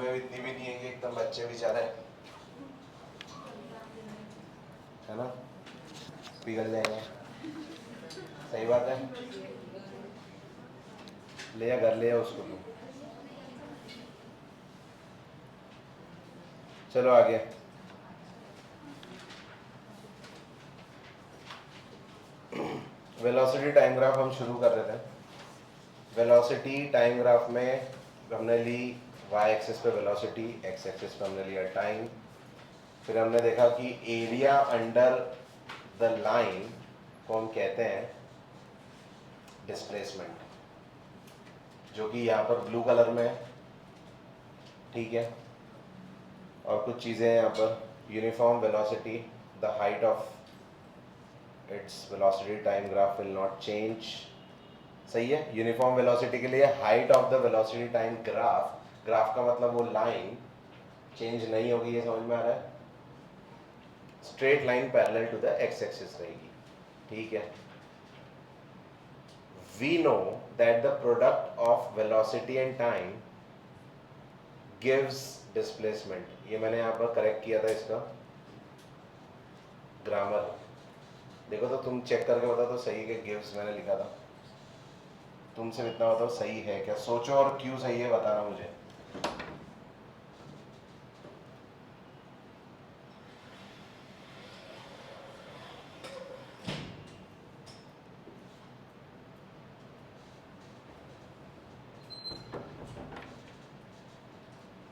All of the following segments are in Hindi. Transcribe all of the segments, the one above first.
वेव इतनी भी नहीं है कि एकदम बच्चे बेचारे, है ना, पिघल जाएंगे। सही बात है, ले जा घर, ले जा उसको तुम। चलो आगे। वेलोसिटी टाइम ग्राफ हम शुरू कर रहे थे। वेलोसिटी टाइम ग्राफ में हमने ली वाई एक्सिस पे वेलोसिटी, एक्स एक्सिस पे हमने लिया टाइम। फिर हमने देखा कि एरिया अंडर द लाइन को हम कहते हैं डिस्प्लेसमेंट, जो कि यहाँ पर ब्लू कलर में है, ठीक है। और कुछ चीज़ें हैं यहाँ पर, uniform velocity, the height of its velocity time graph will not change. सही है, यूनिफॉर्म वेलोसिटी के लिए height of the velocity time graph, graph का मतलब वो लाइन चेंज नहीं होगी, ये समझ में आ रहा है। Straight line parallel to the X axis रहेगी, ठीक है। We know that the product of velocity and time gives displacement. ये मैंने यहाँ पर करेक्ट किया था इसका ग्रामर, देखो तो तुम चेक करके बताओ तो सही है कि गिव्स मैंने लिखा था। तुमसे इतना बताओ सही है क्या, सोचो और क्यों सही है बताना मुझे।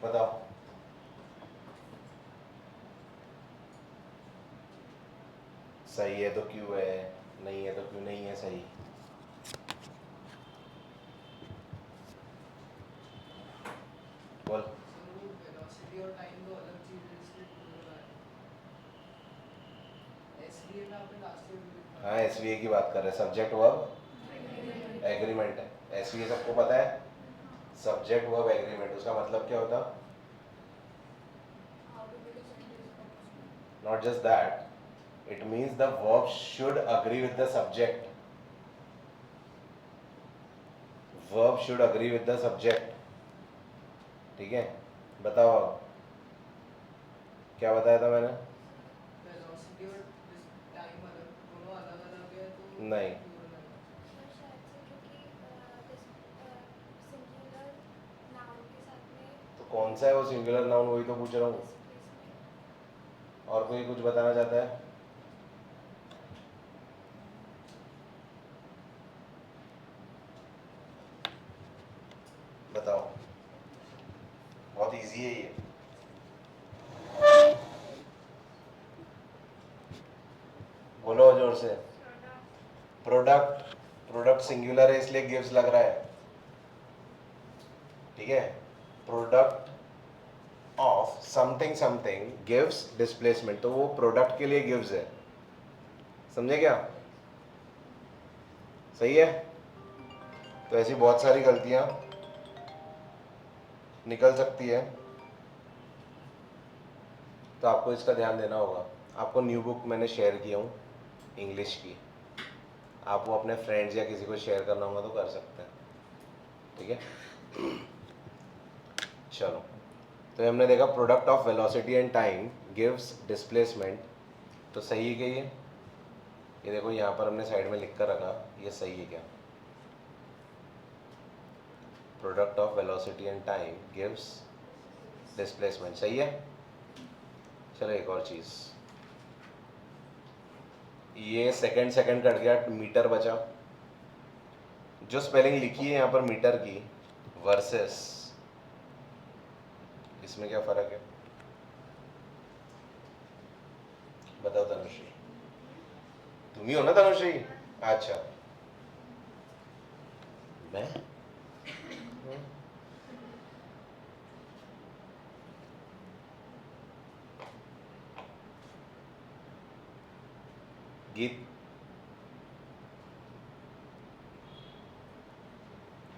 बताओ। सही है तो क्यों है, नहीं है तो क्यों नहीं है सही। बोल। वेलोसिटी और टाइम तो अलग चीज है, इसलिए बोल रहा है। एसवीए में आपने लास्ट ईयर भी लिखा। हाँ एसवीए की बात कर रहे हैं, सब्जेक्ट वर्ब एग्रीमेंट है। एसवीए सबको पता है, सब्जेक्ट वर्ब एग्रीमेंट, उसका मतलब क्या होता। Not just that, it means the verb should agree with the subject. Verb should agree with the subject, ठीक है। बताओ अब क्या बताया था मैंने। वेलोसिटी और टाइम अलग, दोनों अलग अलग है तो नहीं, प्लूरल है। तो कौन सा है वो सिंगुलर नाउन, वही तो पूछ रहा हूँ। और कोई कुछ बताना चाहता है। बताओ, बहुत इजी है ये। बोलो जोर से। प्रोडक्ट, प्रोडक्ट सिंगुलर है इसलिए गिव्स लग रहा है, ठीक है। Product of something something gives displacement, तो वो प्रोडक्ट के लिए गिव्स है, समझे क्या। सही है। तो ऐसी बहुत सारी गलतियां निकल सकती है, तो आपको इसका ध्यान देना होगा। आपको न्यू बुक मैंने शेयर किया हूँ इंग्लिश की, आप वो अपने फ्रेंड्स या किसी को शेयर करना होगा तो कर सकते हैं, ठीक है। चलो, तो हमने देखा product of velocity and time gives displacement, तो सही है क्या ये देखो यहाँ पर हमने साइड में लिख कर रखा, ये सही है क्या। Product of velocity and time gives displacement, सही है। चलो एक और चीज़, ये सेकंड सेकंड कट गया, मीटर बचा। जो स्पेलिंग लिखी है यहाँ पर मीटर की वर्सेस, इसमें क्या फ़र्क है बताओ तनुश्री। तुम ही हो ना तनुश्री। अच्छा, मैं गीत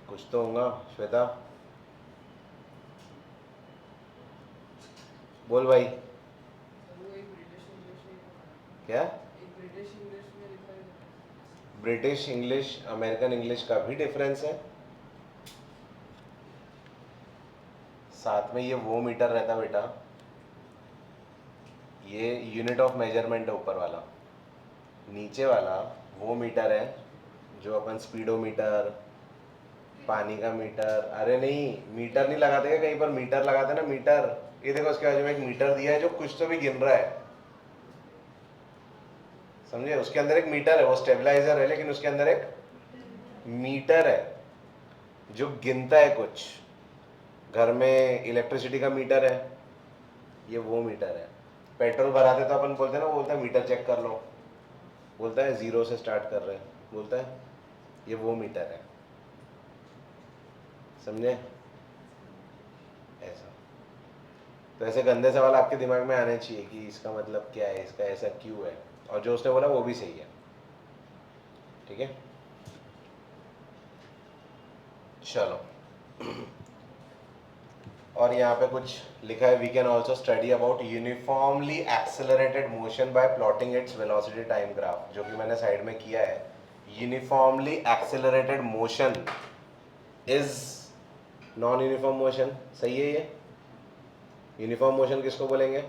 कुछ तो होगा। श्वेता बोल भाई। सर वो एक ब्रिटिश इंग्लिश में लिखा है। क्या। एक ब्रिटिश इंग्लिश में लिखा है। ब्रिटिश इंग्लिश अमेरिकन इंग्लिश का भी डिफरेंस है। साथ में ये वो मीटर रहता बेटा, ये यूनिट ऑफ मेजरमेंट है ऊपर वाला, नीचे वाला वो मीटर है जो अपन स्पीडोमीटर, पानी का मीटर, अरे नहीं मीटर नहीं लगाते क्या कहीं पर, मीटर लगाते ना मीटर, ये देखो उसके बाजू में एक मीटर दिया है जो कुछ तो भी गिन रहा है, समझे, उसके अंदर एक मीटर है, वो स्टेबलाइजर है लेकिन उसके अंदर एक मीटर है जो गिनता है कुछ। घर में इलेक्ट्रिसिटी का मीटर है, ये वो मीटर है। पेट्रोल भराते तो अपन बोलते हैं ना, वो बोलता है मीटर चेक कर लो, बोलता है 0 से स्टार्ट कर रहे हैं, बोलता है, ये वो मीटर है, समझे। ऐसा तो ऐसे गंदे सवाल आपके दिमाग में आने चाहिए कि इसका मतलब क्या है, इसका ऐसा क्यों है, और जो उसने बोला वो भी सही है, ठीक है। चलो और यहाँ पे कुछ लिखा है, we can also study about uniformly accelerated motion by plotting its velocity time graph, जो कि मैंने साइड में किया है। Uniformly accelerated motion is non uniform motion, सही है ये। यूनिफॉर्म मोशन किसको बोलेंगे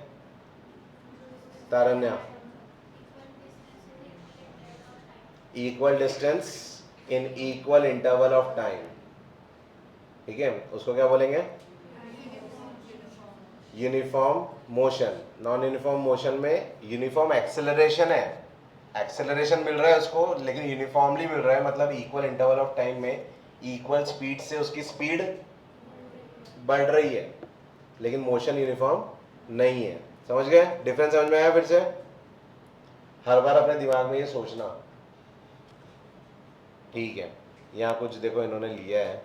Taranya? Equal distance in equal interval of time, ठीक है, उसको क्या बोलेंगे? Uniform motion. Non uniform motion में यूनिफॉर्म एक्सेलरेशन है, एक्सेलरेशन मिल रहा है उसको, लेकिन यूनिफॉर्मली मिल रहा है, मतलब इक्वल इंटरवल ऑफ टाइम में इक्वल स्पीड से उसकी स्पीड बढ़ रही है, लेकिन मोशन यूनिफॉर्म नहीं है। समझ गए डिफरेंस? समझ में आया? फिर से हर बार अपने दिमाग में ये सोचना, ठीक है। यहाँ कुछ देखो इन्होंने लिया है,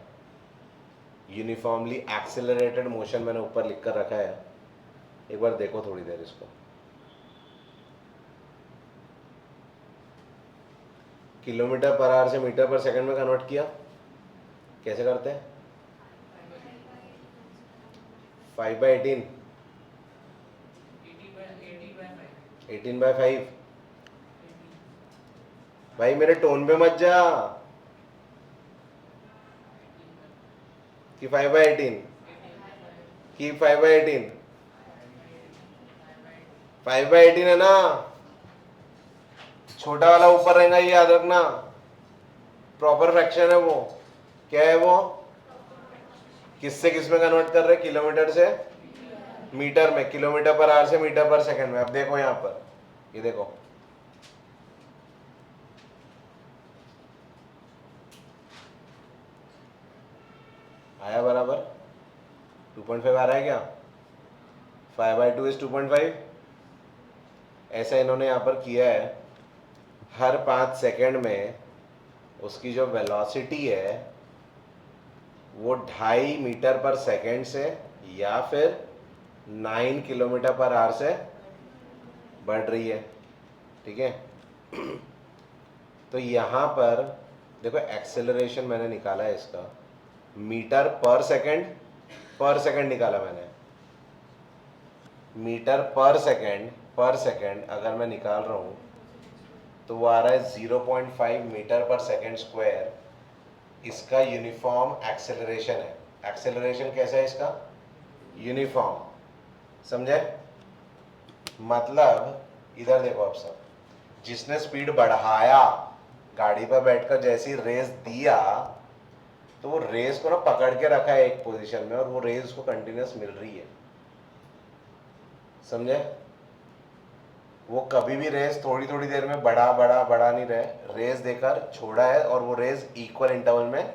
यूनिफॉर्मली एक्सेलरेटेड मोशन मैंने ऊपर लिख कर रखा है, एक बार देखो थोड़ी देर इसको। किलोमीटर पर आवर से मीटर पर सेकंड में कन्वर्ट किया, कैसे करते हैं? 5/18, 18/5। भाई मेरे टोन पे मत जा कि 5/18 कि 5/18, 5/18 है ना, छोटा वाला ऊपर रहेगा, ये याद रखना, प्रॉपर फ्रैक्शन है वो। क्या है वो? किससे किस में कन्वर्ट कर रहे? किलोमीटर से मीटर में, किलोमीटर पर आवर से मीटर पर सेकंड में। अब देखो यहाँ पर, ये देखो, आया बराबर? 2.5 आ रहा है क्या? 5/2 इज 2.5। ऐसा इन्होंने यहाँ पर किया है, हर 5 सेकंड में उसकी जो वेलोसिटी है वो 2.5 मीटर पर सेकंड से या फिर 9 किलोमीटर पर आवर से बढ़ रही है, ठीक है। तो यहाँ पर देखो एक्सेलरेशन मैंने निकाला है इसका, मीटर पर सेकंड निकाला मैंने, मीटर पर सेकंड अगर मैं निकाल रहा हूँ तो वो आ रहा है 0.5 मीटर पर सेकंड स्क्वायर, इसका यूनिफॉर्म एक्सेलरेशन है। एक्सेलरेशन कैसा है इसका? यूनिफॉर्म, समझे? मतलब इधर देखो आप सब, जिसने स्पीड बढ़ाया, गाड़ी पर बैठकर जैसी रेस दिया, तो वो रेस को ना पकड़ के रखा है एक पोजीशन में, और वो रेस उसको कंटिन्यूस मिल रही है, समझे? वो कभी भी रेस थोड़ी थोड़ी देर में बढ़ा नहीं रहे, रेस देकर छोड़ा है और वो रेस इक्वल इंटरवल में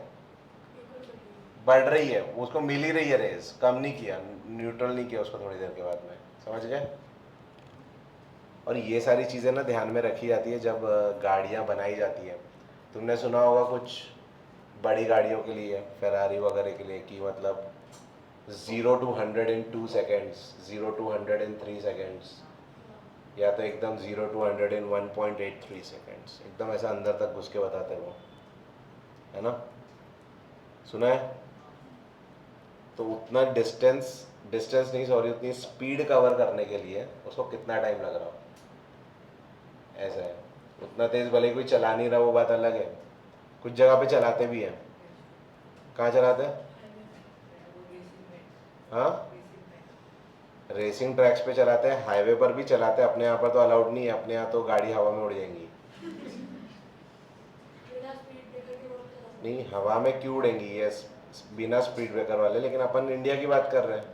बढ़ रही है, उसको मिल ही रही है रेस, कम नहीं किया, न्यूट्रल नहीं किया उसको थोड़ी देर के बाद में, समझ गए? और ये सारी चीज़ें ना ध्यान में रखी जाती है जब गाड़ियाँ बनाई जाती है। तुमने सुना होगा कुछ बड़ी गाड़ियों के लिए, फेरारी वगैरह के लिए, कि मतलब 0 to 100 in 2 seconds, 0 to 100 in 3 seconds, या तो एकदम 0 to 100 in 1.83 seconds, एकदम ऐसा अंदर तक घुस के बताते वो, है ना? सुना है? तो उतना डिस्टेंस नहीं सॉरी, उतनी स्पीड कवर करने के लिए उसको कितना टाइम लग रहा हो, ऐसा है। उतना तेज़ भले कोई चला नहीं रहा, वो बात अलग है, कुछ जगह पे चलाते भी हैं। कहाँ चलाते हैं? हाँ, रेसिंग ट्रैक्स पे चलाते हैं, हाईवे पर भी चलाते हैं, अपने यहाँ पर तो अलाउड नहीं है, अपने यहाँ तो गाड़ी हवा में उड़ जाएंगी। नहीं, हवा में क्यों उड़ेंगी ये बिना स्पीड ब्रेकर वाले, लेकिन अपन इंडिया की बात कर रहे हैं,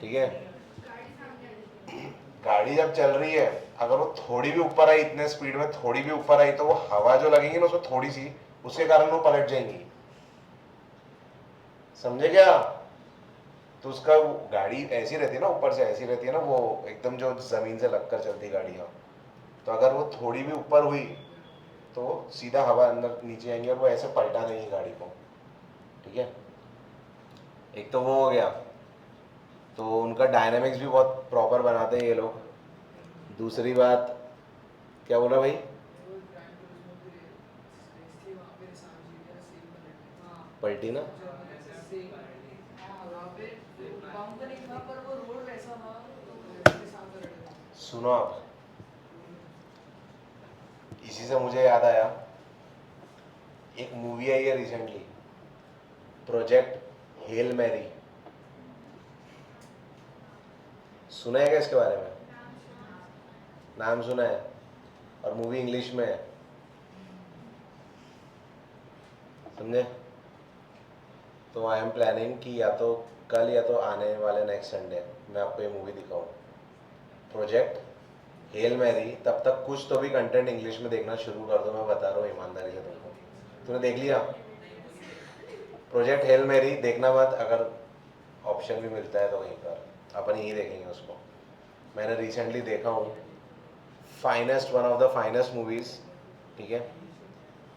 ठीक है। गाड़ी जब चल रही है, अगर वो थोड़ी भी ऊपर आई, इतने स्पीड में थोड़ी भी ऊपर आई, तो वो हवा जो लगेगी ना उसमें थोड़ी सी, उसके कारण वो पलट जाएंगी, समझे क्या। तो उसका गाड़ी ऐसी रहती है ना, ऊपर से ऐसी रहती है ना, वो एकदम जो जमीन से लगकर चलती गाड़ियाँ, तो अगर वो थोड़ी भी ऊपर हुई तो सीधा हवा अंदर नीचे आएंगे और वो ऐसे पलटा देंगी गाड़ी को, ठीक है। एक तो वो हो गया, तो उनका डायनामिक्स भी बहुत प्रॉपर बनाते हैं ये लोग। दूसरी बात क्या बोला भाई? वो ग्रैंड टूरिज्मो की रेस थी वहाँ पे, सांझी सेम पलट। हाँ पलटी ना, सेम। हाँ वहाँ पे बाउंड नहीं था पर वो रोड वैसा था तो उसके साथ पलट गया। सुनो आप, इसी से मुझे याद आया, एक मूवी आई है रिसेंटली, प्रोजेक्ट हेल मैरी, सुना है क्या इसके बारे में? नाम सुना है, और मूवी इंग्लिश में है, समझे। तो आई एम प्लानिंग कि या तो कल या तो आने वाले नेक्स्ट संडे मैं आपको ये मूवी दिखाऊं, प्रोजेक्ट हेल मैरी। तब तक कुछ तो भी कंटेंट इंग्लिश में देखना शुरू कर दो, मैं बता रहा हूँ ईमानदारी से तुमको। तूने देख लिया प्रोजेक्ट हेल मैरी? देखना मत, अगर ऑप्शन भी मिलता है तो वहीं पर अपन यही देखेंगे उसको। मैंने रिसेंटली देखा हूँ, finest, one of the finest movies, ठीक है।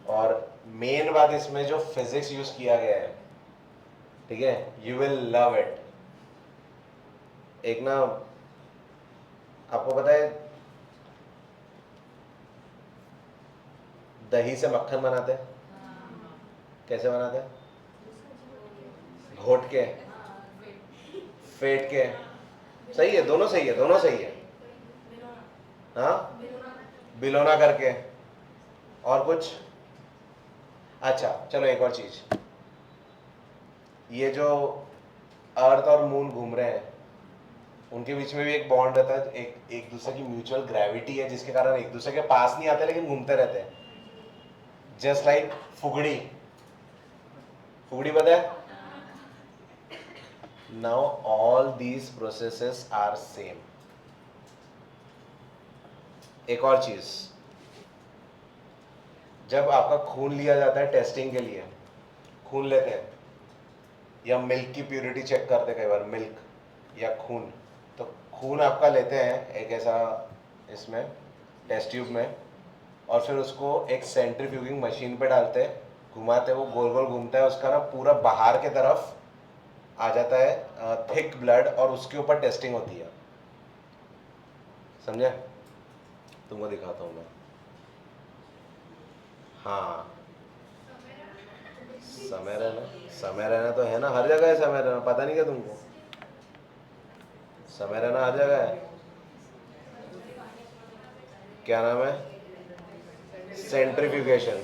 और मेन बात इसमें जो फिजिक्स यूज़ किया गया है, ठीक है, यू विल लव इट। एक ना, आपको पता है दही से मक्खन बनाते हैं, कैसे बनाते हैं? घोट के, फेंट के, सही है, दोनों सही है, दोनों सही है। हाँ, बिलोना करके, और कुछ? अच्छा चलो एक और चीज, ये जो अर्थ और मून घूम रहे हैं, उनके बीच में भी एक बॉन्ड रहता है, एक एक दूसरे की म्यूचुअल ग्रेविटी है, जिसके कारण एक दूसरे के पास नहीं आते लेकिन घूमते रहते हैं, जस्ट लाइक फुगड़ी। फुगड़ी पता है? Now all these processes are same. एक और चीज, जब आपका खून लिया जाता है टेस्टिंग के लिए, खून लेते हैं या मिल्क की प्योरिटी चेक करते हैं, कई बार मिल्क या खून, तो खून आपका लेते हैं एक ऐसा इसमें टेस्ट ट्यूब में, और फिर उसको एक सेंट्रीफ्यूगिंग मशीन पे डालते हैं, घुमाते हैं, वो गोल गोल घूमता है, उसका ना पूरा बाहर के तरफ आ जाता है थिक ब्लड, और उसके ऊपर टेस्टिंग होती है, समझे। तुमको दिखाता हूँ मैं। हाँ, समय रहना, समय रहना तो है ना, हर जगह है समय रहना, पता नहीं क्या तुमको? समय रहना हर जगह है। क्या नाम है? सेंट्रीफ्यूगेशन।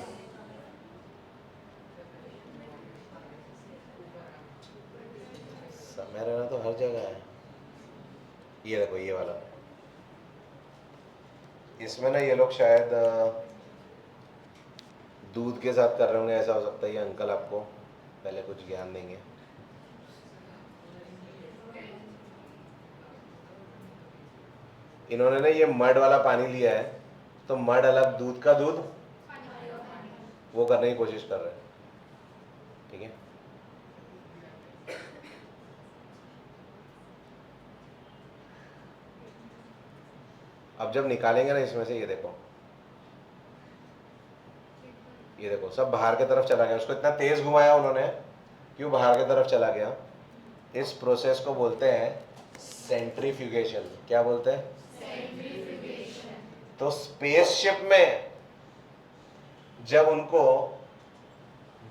समय रहना तो हर जगह है। ये देखो ये वाला, इसमें ना ये लोग शायद दूध के साथ कर रहे होंगे, ऐसा हो सकता है। ये अंकल आपको पहले कुछ ज्ञान देंगे। इन्होंने ना ये मड वाला पानी लिया है, तो मड अलग, दूध का दूध, वो करने की कोशिश कर रहे हैं, ठीक है। अब जब निकालेंगे ना इसमें से, ये देखो सब बाहर की तरफ चला गया, उसको इतना तेज घुमाया उन्होंने, क्यों बाहर की तरफ चला गया? इस प्रोसेस को बोलते हैं सेंट्रीफ्यूगेशन। क्या बोलते हैं? तो स्पेसशिप में जब उनको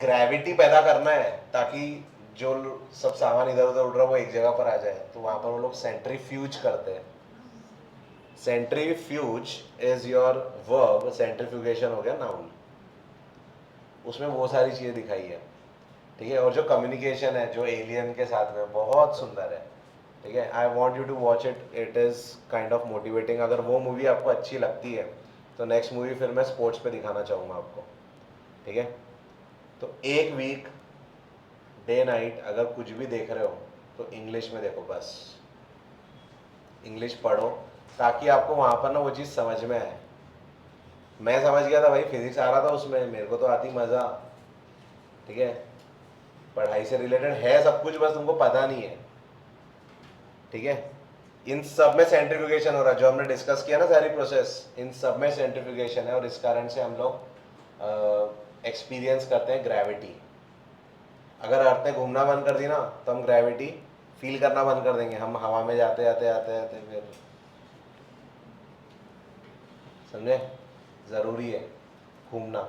ग्रेविटी पैदा करना है ताकि जो सब सामान इधर उधर उड़ रहा है वो एक जगह पर आ जाए, तो वहां पर वो लोग सेंट्रीफ्यूज करते हैं। Centrifuge is your verb, centrifugation हो गया नाउन। उसमें वो सारी चीजें दिखाई है। ठीक है, और जो कम्युनिकेशन है जो एलियन के साथ में बहुत सुंदर है, ठीक है। I want you to watch it, it is kind of motivating. अगर वो मूवी आपको अच्छी लगती है तो नेक्स्ट मूवी फिर मैं स्पोर्ट्स पे दिखाना चाहूँगा आपको, ठीक है। तो एक वीक डे नाइट अगर कुछ भी देख रहे हो तो इंग्लिश में देखो, बस इंग्लिश पढ़ो ताकि आपको वहाँ पर ना वो चीज़ समझ में आए। मैं समझ गया था भाई, फिजिक्स आ रहा था उसमें, मेरे को तो आती मज़ा, ठीक है, पढ़ाई से रिलेटेड है सब कुछ, बस तुमको पता नहीं है, ठीक है। इन सब में सेंट्रीफ्यूगेशन हो रहा है, जो हमने डिस्कस किया ना सारी प्रोसेस, इन सब में सेंट्रीफ्यूगेशन है और इस कारण से हम लोग एक्सपीरियंस करते हैं ग्रेविटी। अगर अर्थ ने घूमना बंद कर दी ना तो हम ग्रेविटी फील करना बंद कर देंगे, हम हवा में जाते जाते आते आते फिर, समझे, ज़रूरी है घूमना,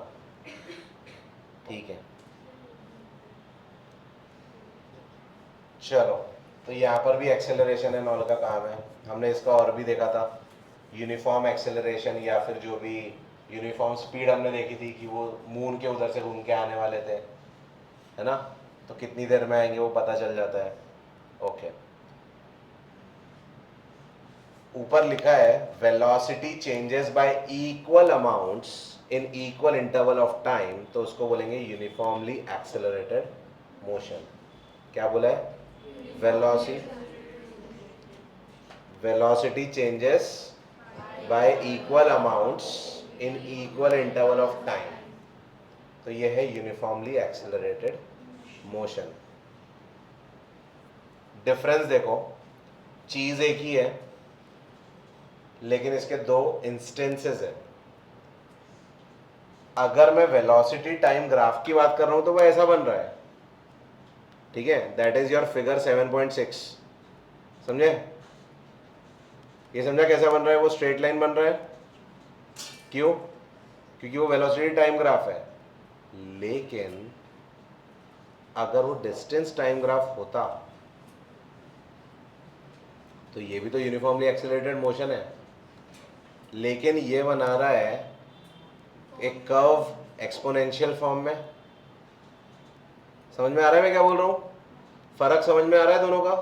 ठीक है। चलो, तो यहाँ पर भी एक्सेलरेशन एंड ऑल का काम है। हमने इसका और भी देखा था, यूनिफॉर्म एक्सेलरेशन, या फिर जो भी यूनिफॉर्म स्पीड हमने देखी थी कि वो मून के उधर से घूम के आने वाले थे, है ना, तो कितनी देर में आएंगे वो पता चल जाता है। ओके, ऊपर लिखा है velocity changes y equal amounts in equal interval of time, तो उसको बोलेंगे यूनिफॉर्मली एक्सेलरेटेड मोशन। क्या बोला है? Velocity changes y equal amounts in equal interval of time, तो ये है यूनिफॉर्मली एक्सेलरेटेड मोशन। डिफरेंस देखो, चीज एक ही है लेकिन इसके दो इंस्टेंसेस है। अगर मैं वेलोसिटी टाइम ग्राफ की बात कर रहा हूं तो वो ऐसा बन रहा है, ठीक है, दैट इज योर फिगर 7.6, समझे? ये समझा कैसा बन रहा है? वो स्ट्रेट लाइन बन रहा है, क्यों? क्योंकि वो वेलोसिटी टाइम ग्राफ है। लेकिन अगर वो डिस्टेंस टाइम ग्राफ होता तो ये भी तो यूनिफॉर्मली एक्सेलरेटेड मोशन है, लेकिन ये बना रहा है एक कर्व एक्सपोनेंशियल फॉर्म में। समझ में आ रहा है मैं क्या बोल रहा हूं? फर्क समझ में आ रहा है दोनों का?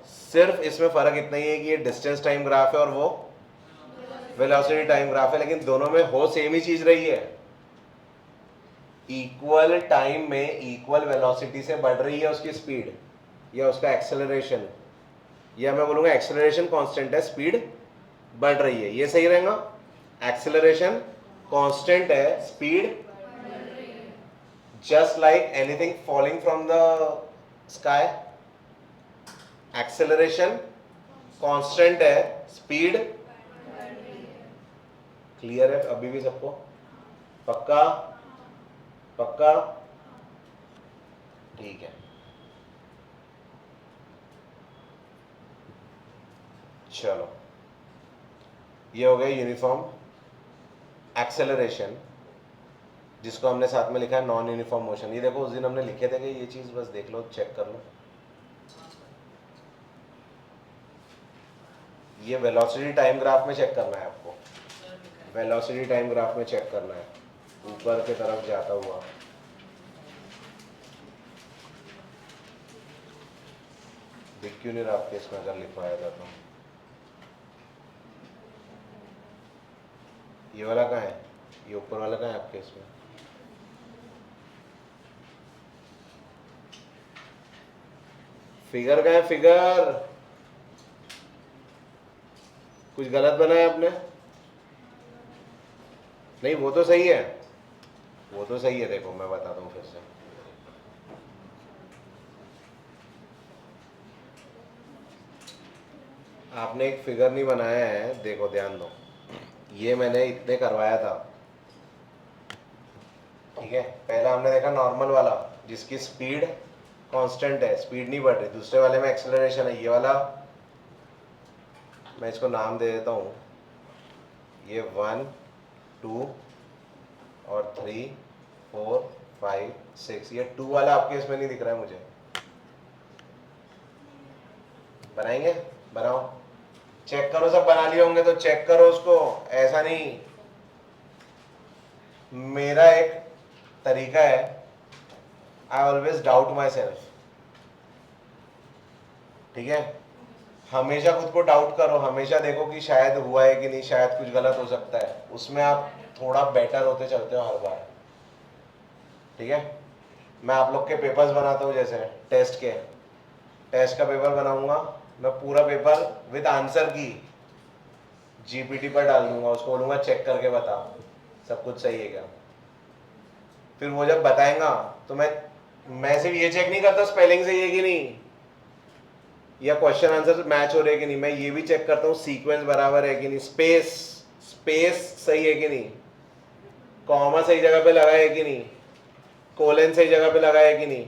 सिर्फ इसमें फर्क इतना ही है कि ये डिस्टेंस टाइम ग्राफ है और वो वेलोसिटी टाइम ग्राफ है, लेकिन दोनों में हो सेम ही चीज रही है। इक्वल टाइम में इक्वल वेलोसिटी से बढ़ रही है उसकी स्पीड या उसका एक्सेलरेशन, या मैं बोलूंगा एक्सेलरेशन कांस्टेंट है, स्पीड बढ़ रही है, ये सही रहेगा। एक्सेलरेशन कांस्टेंट है, speed just like anything falling from the sky, acceleration constant है, speed क्लियर है अभी भी सबको? पक्का? पक्का? ठीक है, चलो, ये हो गया यूनिफॉर्म एक्सेलरेशन, जिसको हमने साथ में लिखा है नॉन यूनिफॉर्म मोशन। ये देखो उस दिन हमने लिखे थे कि ये चीज बस देख लो, चेक कर लो। ये वेलोसिटी टाइम ग्राफ में चेक करना है आपको, वेलोसिटी टाइम ग्राफ में चेक करना है, ऊपर की तरफ जाता हुआ। दिख क्यों नहीं रहा आपके इसमें अगर लिखवाया था तो? ये वाला कहाँ है? ये ऊपर वाला कहाँ है आपके इसमें? फिगर कहाँ है? फिगर कुछ गलत बनाया आपने? नहीं, वो तो सही है, वो तो सही है। देखो मैं बताता हूँ फिर से, आपने एक फिगर नहीं बनाया है, देखो ध्यान दो, ये मैंने इतने करवाया था, ठीक है। पहला हमने देखा नॉर्मल वाला जिसकी स्पीड कांस्टेंट है, स्पीड नहीं बढ़ रही। दूसरे वाले में एक्सेलरेशन है, ये वाला मैं इसको नाम दे देता हूँ, ये 1 2 और 3 4 5 6, ये 2 वाला आपके इसमें नहीं दिख रहा है मुझे। बनाएंगे? बनाओ, चेक करो, सब बना लिए होंगे तो चेक करो उसको, ऐसा नहीं। मेरा एक तरीका है I always doubt my self, ठीक है। हमेशा खुद को डाउट करो, हमेशा देखो कि शायद हुआ है कि नहीं, शायद कुछ गलत हो सकता है, उसमें आप थोड़ा बेटर होते चलते हो हर बार, ठीक है। मैं आप लोग के पेपर्स बनाता हूँ, जैसे टेस्ट का पेपर बनाऊंगा मैं, पूरा पेपर विद आंसर की जीपीटी पर डाल दूंगा, उसको बोलूंगा चेक करके बता सब कुछ सही है क्या। फिर वो जब बताएगा तो मैं सिर्फ ये चेक नहीं करता स्पेलिंग सही है कि नहीं, या क्वेश्चन आंसर मैच हो रहे कि नहीं, मैं ये भी चेक करता हूँ सीक्वेंस बराबर है कि नहीं, स्पेस सही है कि नहीं, कॉमा सही जगह पे लगा है कि नहीं, कोलन सही जगह पे लगा है कि नहीं,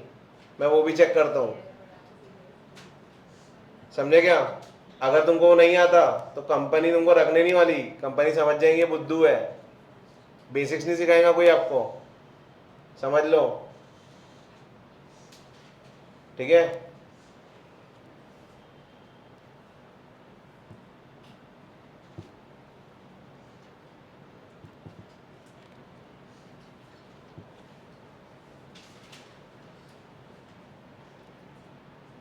मैं वो भी चेक करता हूँ। समझे क्या? अगर तुमको वो नहीं आता तो कंपनी तुमको रखने नहीं वाली, कंपनी समझ जाएंगे बुद्धू है, बेसिक्स नहीं सिखाएगा कोई आपको, समझ लो, ठीक है।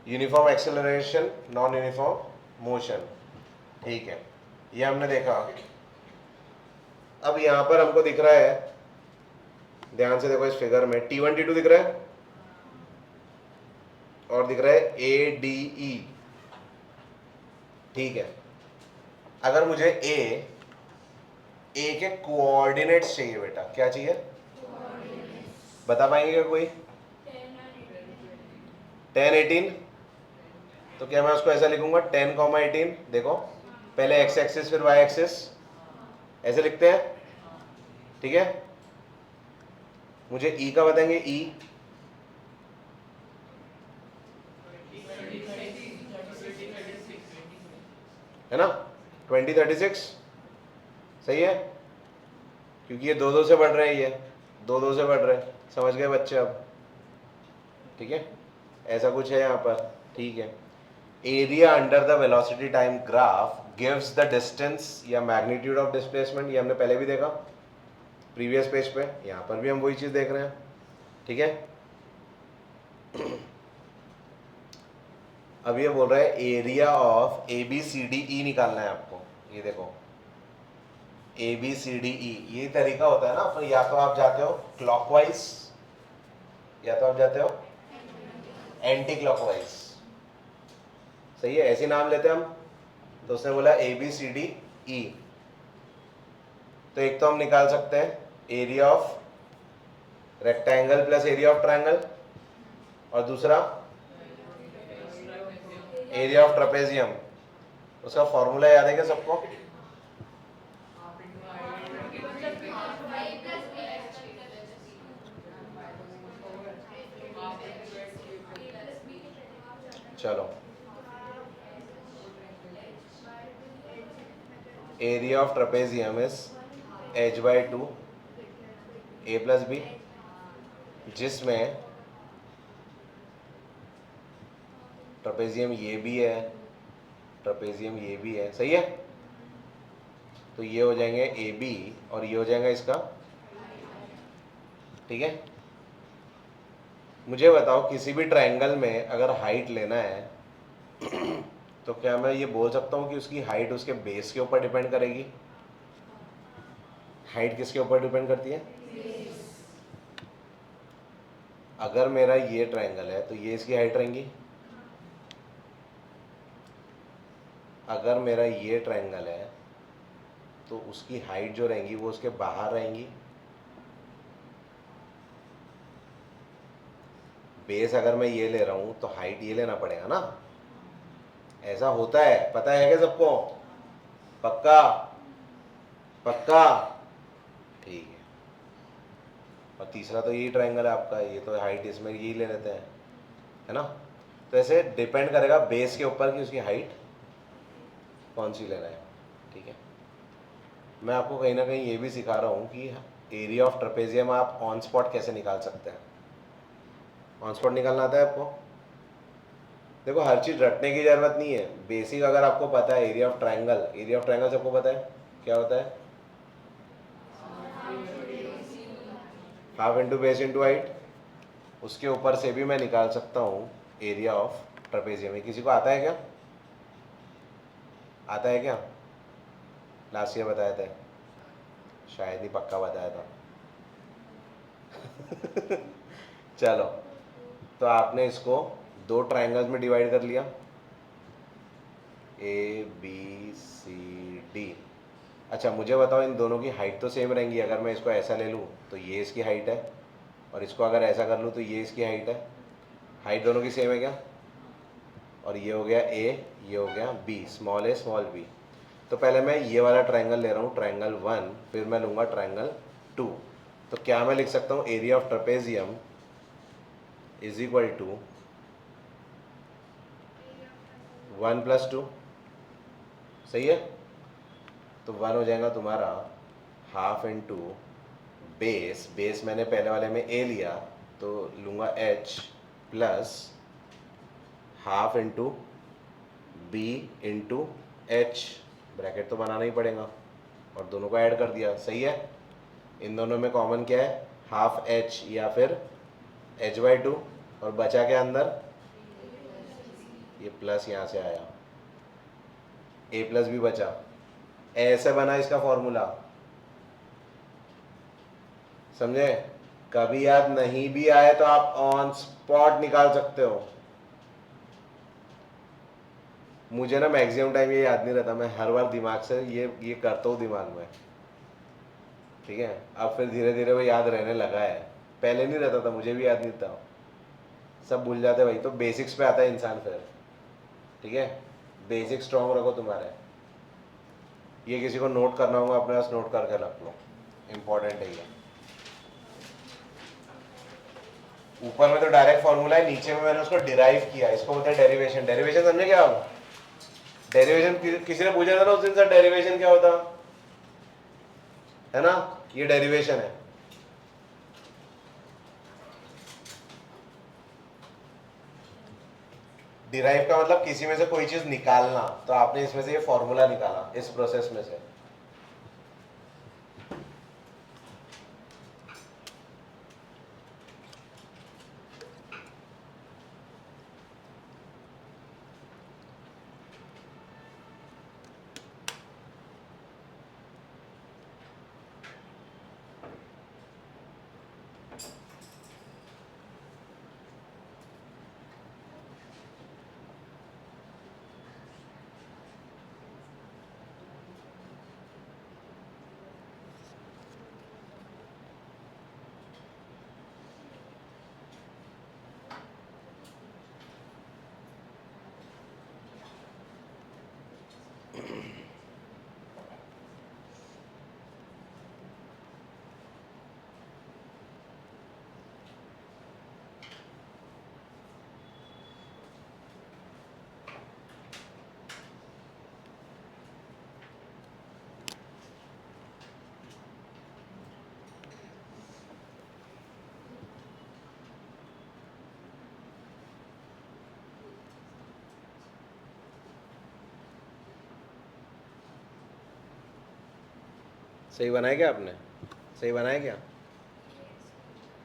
Uniform acceleration, non uniform motion, ठीक है, ये हमने देखा। अब यहां पर हमको दिख रहा है, ध्यान से देखो इस फिगर में T1 T2 दिख रहा है और दिख रहा है ADE, ठीक है। अगर मुझे ए के कोऑर्डिनेट्स चाहिए बेटा, क्या चाहिए बता पाएंगे क्या कोई? 10 18, तो क्या मैं उसको ऐसा लिखूंगा 10, 18, देखो पहले एक्स एक्सिस फिर वाई एक्सिस, ऐसे लिखते हैं, ठीक है। मुझे ई का बताएंगे, ई है ना, 20 36 सही है, क्योंकि ये 2 2 से बढ़ रहे हैं, ये 2 2 से बढ़ रहे हैं, समझ गए बच्चे अब, ठीक है। ऐसा कुछ है यहाँ पर, ठीक है। Area under the velocity time graph gives the distance या मैग्नीट्यूड ऑफ डिस्प्लेसमेंट, ये हमने पहले भी देखा प्रीवियस पेज पे, यहाँ पर भी हम वही चीज़ देख रहे हैं, ठीक है। अब ये बोल रहा है एरिया ऑफ ABCDE निकालना है आपको, ये देखो ABCDE, ये तरीका होता है ना, फिर या तो आप जाते हो क्लॉकवाइज या तो आप जाते हो एंटी क्लॉकवाइज, सही है, ऐसे नाम लेते हैं हम। तो उसने बोला ABCDE, तो एक तो हम निकाल सकते हैं area of rectangle plus area of triangle, और दूसरा एरिया ऑफ ट्रेपेजियम, उसका फॉर्मूला याद है क्या सबको? चलो, area of trapezium is h/2 a + b, जिसमें ट्रेपेजियम ये भी है, ट्रेपेजियम ये भी है, सही है। तो ये हो जाएंगे AB और ये हो जाएगा इसका, ठीक है। मुझे बताओ किसी भी ट्रायंगल में अगर हाइट लेना है तो क्या मैं ये बोल सकता हूँ कि उसकी हाइट उसके बेस के ऊपर डिपेंड करेगी? हाइट किसके ऊपर डिपेंड करती है? अगर मेरा ये ट्रायंगल है तो ये इसकी हाइट रहेंगी, अगर मेरा ये ट्रायंगल है तो उसकी हाइट जो रहेंगी वो उसके बाहर रहेंगी। बेस अगर मैं ये ले रहा हूँ तो हाइट ये लेना पड़ेगा ना, ऐसा होता है, पता है क्या सबको? पक्का पक्का, ठीक है। और तीसरा तो यही ट्रायंगल है आपका, ये तो हाइट इसमें यही ले लेते हैं, है ना। तो ऐसे डिपेंड करेगा बेस के ऊपर कि उसकी हाइट कौन सी लेना है, ठीक है। मैं आपको कहीं ना कहीं ये भी सिखा रहा हूँ कि एरिया ऑफ ट्रेपेजियम आप ऑन स्पॉट कैसे निकाल सकते हैं। ऑन स्पॉट निकालना आता है आपको? देखो हर चीज़ रटने की ज़रूरत नहीं है, बेसिक अगर आपको पता है एरिया ऑफ ट्रायंगल सबको पता है क्या होता है? Half into base into height, उसके ऊपर से भी मैं निकाल सकता हूँ एरिया ऑफ ट्रेपेजियम। किसी को आता है क्या? आता है क्या? लास्ट ईयर बताया था, शायद ही, पक्का बताया था। चलो, तो आपने इसको दो ट्राइंगल्स में डिवाइड कर लिया, ए बी सी डी। अच्छा मुझे बताओ, इन दोनों की हाइट तो सेम रहेंगी। अगर मैं इसको ऐसा ले लूँ तो ये इसकी हाइट है, और इसको अगर ऐसा कर लूँ तो ये इसकी हाइट है। हाइट दोनों की सेम है क्या? और ये हो गया ए, ये हो गया बी, स्मॉल ए स्मॉल बी। तो पहले मैं ये वाला ट्राइंगल ले रहा हूँ, ट्राइंगल 1, फिर मैं लूँगा ट्राइंगल 2। तो क्या मैं लिख सकता हूँ area of trapezium is equal to 1+2। सही है? तो 1 हो जाएगा तुम्हारा हाफ इंटू बेस, बेस मैंने पहले वाले में ए लिया तो लूँगा H, plus half into B into H, bracket तो बनाना ही पड़ेगा, और दोनों को ऐड कर दिया। सही है? इन दोनों में कॉमन क्या है? हाफ एच या फिर h/2, और बचा के अंदर ये प्लस यहाँ से आया, a प्लस भी बचा। ऐसे बना इसका फॉर्मूला, समझे? कभी याद नहीं भी आए तो आप ऑन स्पॉट निकाल सकते हो। मुझे ना मैक्सिमम टाइम ये याद नहीं रहता, मैं हर बार दिमाग से ये करता हूँ दिमाग में, ठीक है? अब फिर धीरे धीरे वो याद रहने लगा है, पहले नहीं रहता था, मुझे भी याद नहीं था, सब भूल जाते भाई। तो बेसिक्स पे आता है इंसान फिर, ठीक है? बेसिक स्ट्रॉन्ग रखो तुम्हारे। ये किसी को नोट करना होगा अपने पास, नोट करके रख लो, इम्पोर्टेंट है ये। ऊपर में तो डायरेक्ट फॉर्मूला है, नीचे में मैंने उसको डिराइव किया, इसको बोलते हैं डेरिवेशन। डेरिवेशन समझे क्या आप? डेरिवेशन किसी ने पूछा था ना उस दिन, सर डेरिवेशन क्या होता है ना? ये डेरिवेशन है। डिराइव का मतलब किसी में से कोई चीज निकालना, तो आपने इसमें से ये फॉर्मूला निकाला इस प्रोसेस में से। सही बनाया क्या आपने? सही बनाया क्या?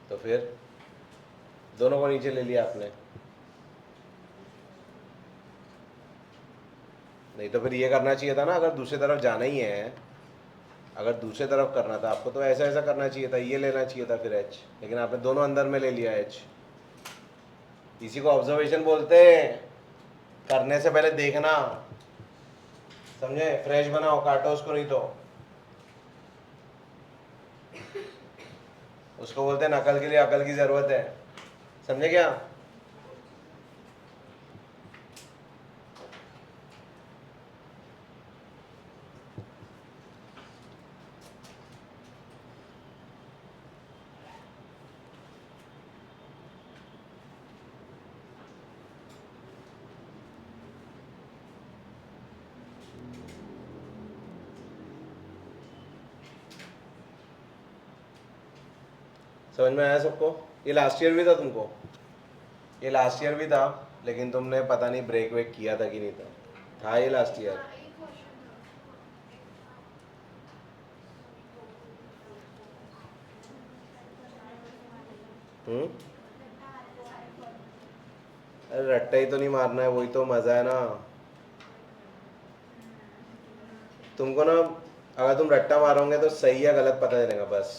तो फिर दोनों को नीचे ले लिया आपने, नहीं तो फिर ये करना चाहिए था ना, अगर दूसरी तरफ जाना ही है, अगर दूसरी तरफ करना था आपको तो ऐसा ऐसा करना चाहिए था, ये लेना चाहिए था फिर एच, लेकिन आपने दोनों अंदर में ले लिया एच। इसी को ऑब्जर्वेशन बोलते हैं, करने से पहले देखना, समझे? फ्रेश बनाओ, काटो उसको नहीं तो। उसको बोलते हैं नकल के लिए अकल की जरूरत है, समझे क्या? समझ में आया सबको? ये लास्ट ईयर भी था तुमको, ये लास्ट ईयर भी था, लेकिन तुमने पता नहीं ब्रेक वेक किया था कि नहीं था ये लास्ट ईयर। अरे रट्टा ही तो नहीं मारना है, वही तो मज़ा है ना तुमको ना। अगर तुम रट्टा मारोगे तो सही या गलत पता चलेगा बस।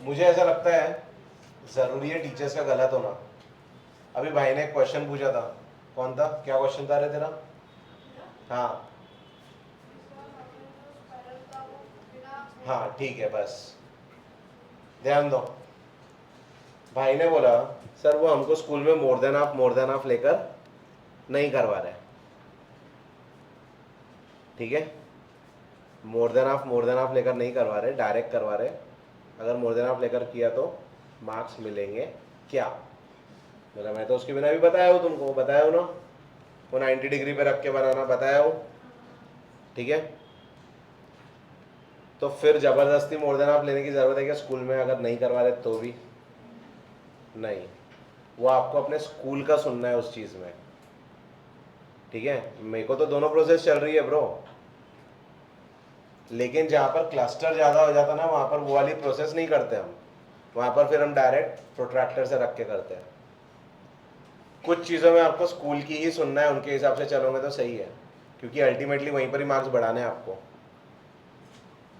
मुझे ऐसा लगता है ज़रूरी है टीचर्स का गलत होना। अभी भाई ने एक क्वेश्चन पूछा था, कौन था, क्या क्वेश्चन था रे तेरा? हाँ हाँ ठीक है, बस ध्यान दो। भाई ने बोला सर वो हमको स्कूल में मोर देन ऑफ लेकर नहीं करवा रहे, ठीक है? मोर देन ऑफ लेकर नहीं करवा रहे, डायरेक्ट करवा रहे। अगर मोर देन ऑफ लेकर किया तो मार्क्स मिलेंगे क्या? बोला मैं तो उसके बिना भी बताया हूँ तुमको, बताया हूँ ना, वो 90 डिग्री पे रख के बनाना बताया हूँ, ठीक है? तो फिर ज़बरदस्ती मोर देन ऑफ लेने की ज़रूरत है क्या स्कूल में, अगर नहीं करवा रहे तो भी? नहीं, वो आपको अपने स्कूल का सुनना है उस चीज़ में, ठीक है? मेरे को तो दोनों प्रोसेस चल रही है ब्रो, लेकिन जहाँ पर क्लस्टर ज़्यादा हो जाता ना वहाँ पर वो वाली प्रोसेस नहीं करते हम, वहाँ पर फिर हम डायरेक्ट प्रोट्रैक्टर से रख के करते हैं। कुछ चीज़ों में आपको स्कूल की ही सुनना है, उनके हिसाब से चलोगे तो सही है, क्योंकि अल्टीमेटली वहीं पर ही मार्क्स बढ़ाने हैं आपको।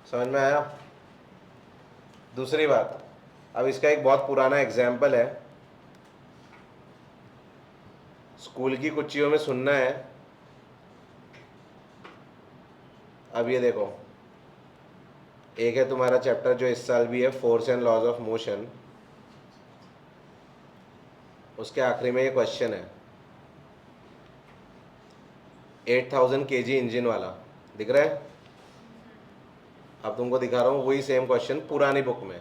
समझ में आया? दूसरी बात, अब इसका एक बहुत पुराना एग्जाम्पल है, स्कूल की कुछ चीज़ों में सुनना है। अब ये देखो, एक है तुम्हारा चैप्टर जो इस साल भी है, force and laws of motion, उसके आखिरी में ये क्वेश्चन है 8000 kg इंजन वाला, दिख रहा है? अब तुमको दिखा रहा हूँ वही सेम क्वेश्चन पुरानी बुक में।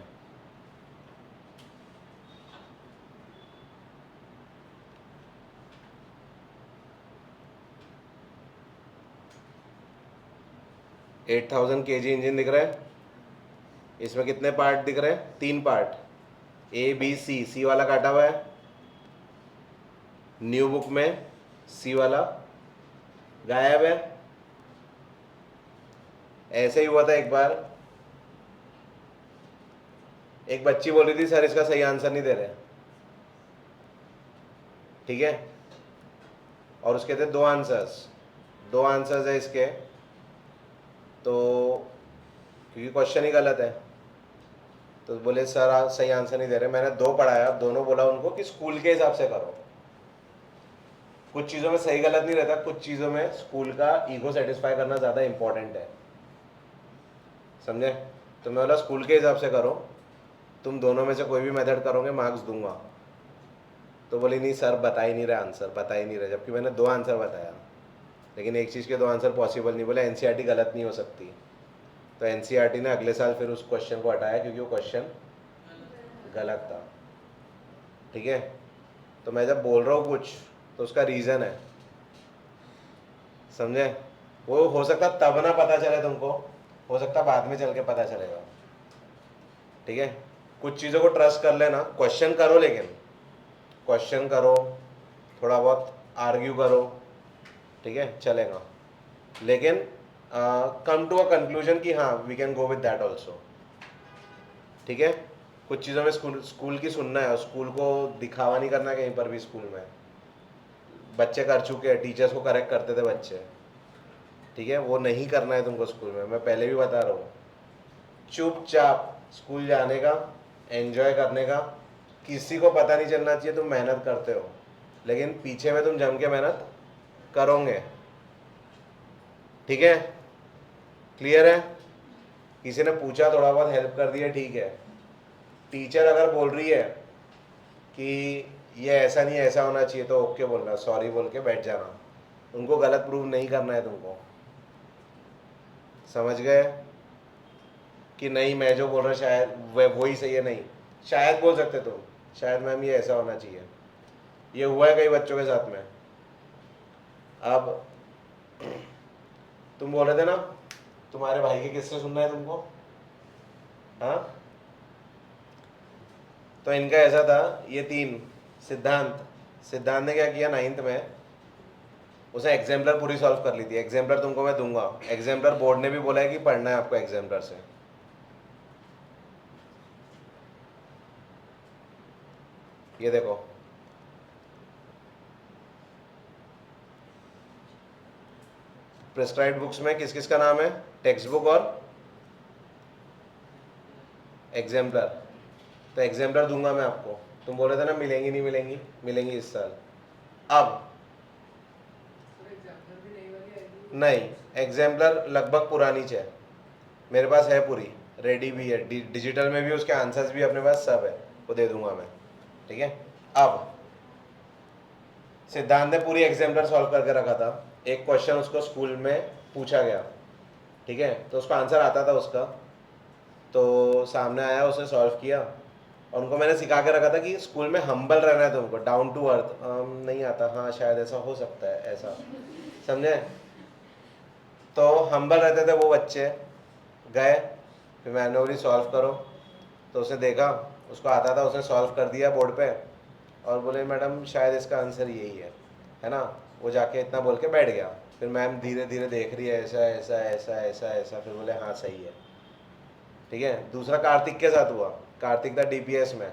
एट 8000 kg इंजन दिख रहा है, इसमें कितने पार्ट दिख रहे हैं? 3 पार्ट, ए बी सी, सी वाला काटा हुआ है न्यू बुक में, सी वाला गायब है। ऐसे ही हुआ था एक बार, एक बच्ची बोल रही थी सर इसका सही आंसर नहीं दे रहे, ठीक है? और उसके थे दो आंसर्स है इसके, तो क्योंकि क्वेश्चन ही गलत है तो बोले सर आप सही आंसर नहीं दे रहे। मैंने दो पढ़ाया, दोनों बोला उनको कि स्कूल के हिसाब से करो। कुछ चीज़ों में सही गलत नहीं रहता, कुछ चीज़ों में स्कूल का ईगो सेटिस्फाई करना ज़्यादा इंपॉर्टेंट है, समझे? तो मैं बोला स्कूल के हिसाब से करो, तुम दोनों में से कोई भी मेथड करोगे मार्क्स दूंगा। तो बोली नहीं सर बता ही नहीं रहे आंसर, बता ही नहीं रहे, जबकि मैंने दो आंसर बताया, लेकिन एक चीज़ के दो आंसर पॉसिबल नहीं। बोले एनसीईआरटी गलत नहीं हो सकती, तो एनसीईआरटी ने अगले साल फिर उस क्वेश्चन को हटाया क्योंकि वो क्वेश्चन गलत था, ठीक है? तो मैं जब बोल रहा हूँ कुछ तो उसका रीज़न है, समझे? वो हो सकता तब ना पता चले तुमको, हो सकता बाद में चल के पता चलेगा, ठीक है? कुछ चीज़ों को ट्रस्ट कर लेना, क्वेश्चन करो, लेकिन क्वेश्चन करो, थोड़ा बहुत आर्ग्यू करो, ठीक है, चलेगा, लेकिन कम टू अ कंक्लूजन कि हाँ we can go with that also, ठीक है? कुछ चीज़ों में स्कूल की सुनना है, स्कूल को दिखावा नहीं करना कहीं पर भी। स्कूल में बच्चे कर चुके हैं, टीचर्स को करेक्ट करते थे बच्चे, ठीक है? वो नहीं करना है तुमको स्कूल में, मैं पहले भी बता रहा हूँ। चुपचाप स्कूल जाने का, एंजॉय करने का, किसी को पता नहीं चलना चाहिए तुम मेहनत करते हो, लेकिन पीछे में तुम जम के मेहनत करोगे, ठीक है? क्लियर है? किसी ने पूछा थोड़ा बहुत हेल्प कर दिया, ठीक है? टीचर अगर बोल रही है कि ये ऐसा नहीं ऐसा होना चाहिए तो ओके बोलना, सॉरी बोल के बैठ जाना, उनको गलत प्रूव नहीं करना है तुमको, समझ गए? कि नहीं मैं जो बोल रहा शायद वही सही है, नहीं, शायद बोल सकते तुम, शायद मैम ये ऐसा होना चाहिए। ये हुआ है कई बच्चों के साथ में। अब तुम बोल रहे थे ना तुम्हारे भाई के किससे सुनना है तुमको, हाँ? तो इनका ऐसा था, ये तीन, सिद्धांत ने क्या किया, 9th में उसने एग्जाम्पलर पूरी सॉल्व कर ली थी। एग्जाम्पलर तुमको मैं दूंगा, एग्जाम्पलर बोर्ड ने भी बोला है कि पढ़ना है आपको एग्जाम्पलर से, ये देखो, प्रिस्क्राइब्ड बुक्स में किस किस का नाम है? टेक्स्ट बुक और एग्जाम्पलर। तो एग्जाम्पलर दूंगा मैं आपको, तुम बोले थे ना मिलेंगी नहीं मिलेंगी, मिलेंगी इस साल। अब एग्जाम्पल भी नहीं वाली आएगी। नहीं, एग्जाम्पलर लगभग पुरानी है, मेरे पास है पूरी, रेडी भी है, डिजिटल में भी उसके आंसर्स भी अपने पास सब है, वो दे दूंगा मैं, ठीक है। अब सिद्धांत ने पूरी एग्जाम्पलर सॉल्व करके रखा था, एक क्वेश्चन उसको स्कूल में पूछा गया, ठीक है, तो उसका आंसर आता था उसका, तो सामने आया, उसने सॉल्व किया, और उनको मैंने सिखा के रखा था कि स्कूल में हम्बल रहना है तुमको, डाउन टू अर्थ। नहीं आता, हाँ शायद ऐसा हो सकता है, ऐसा समझे। तो हम्बल रहते थे वो बच्चे, गए, फिर मैंने बोली सॉल्व करो, तो उसने देखा, उसको आता था, उसने सॉल्व कर दिया बोर्ड पे, और बोले मैडम शायद इसका आंसर यही है ना, वो जाके इतना बोल के बैठ गया। फिर मैम धीरे धीरे देख रही है, ऐसा ऐसा ऐसा ऐसा ऐसा, फिर बोले हाँ सही है, ठीक है। दूसरा कार्तिक के साथ हुआ, कार्तिक था डीपीएस में,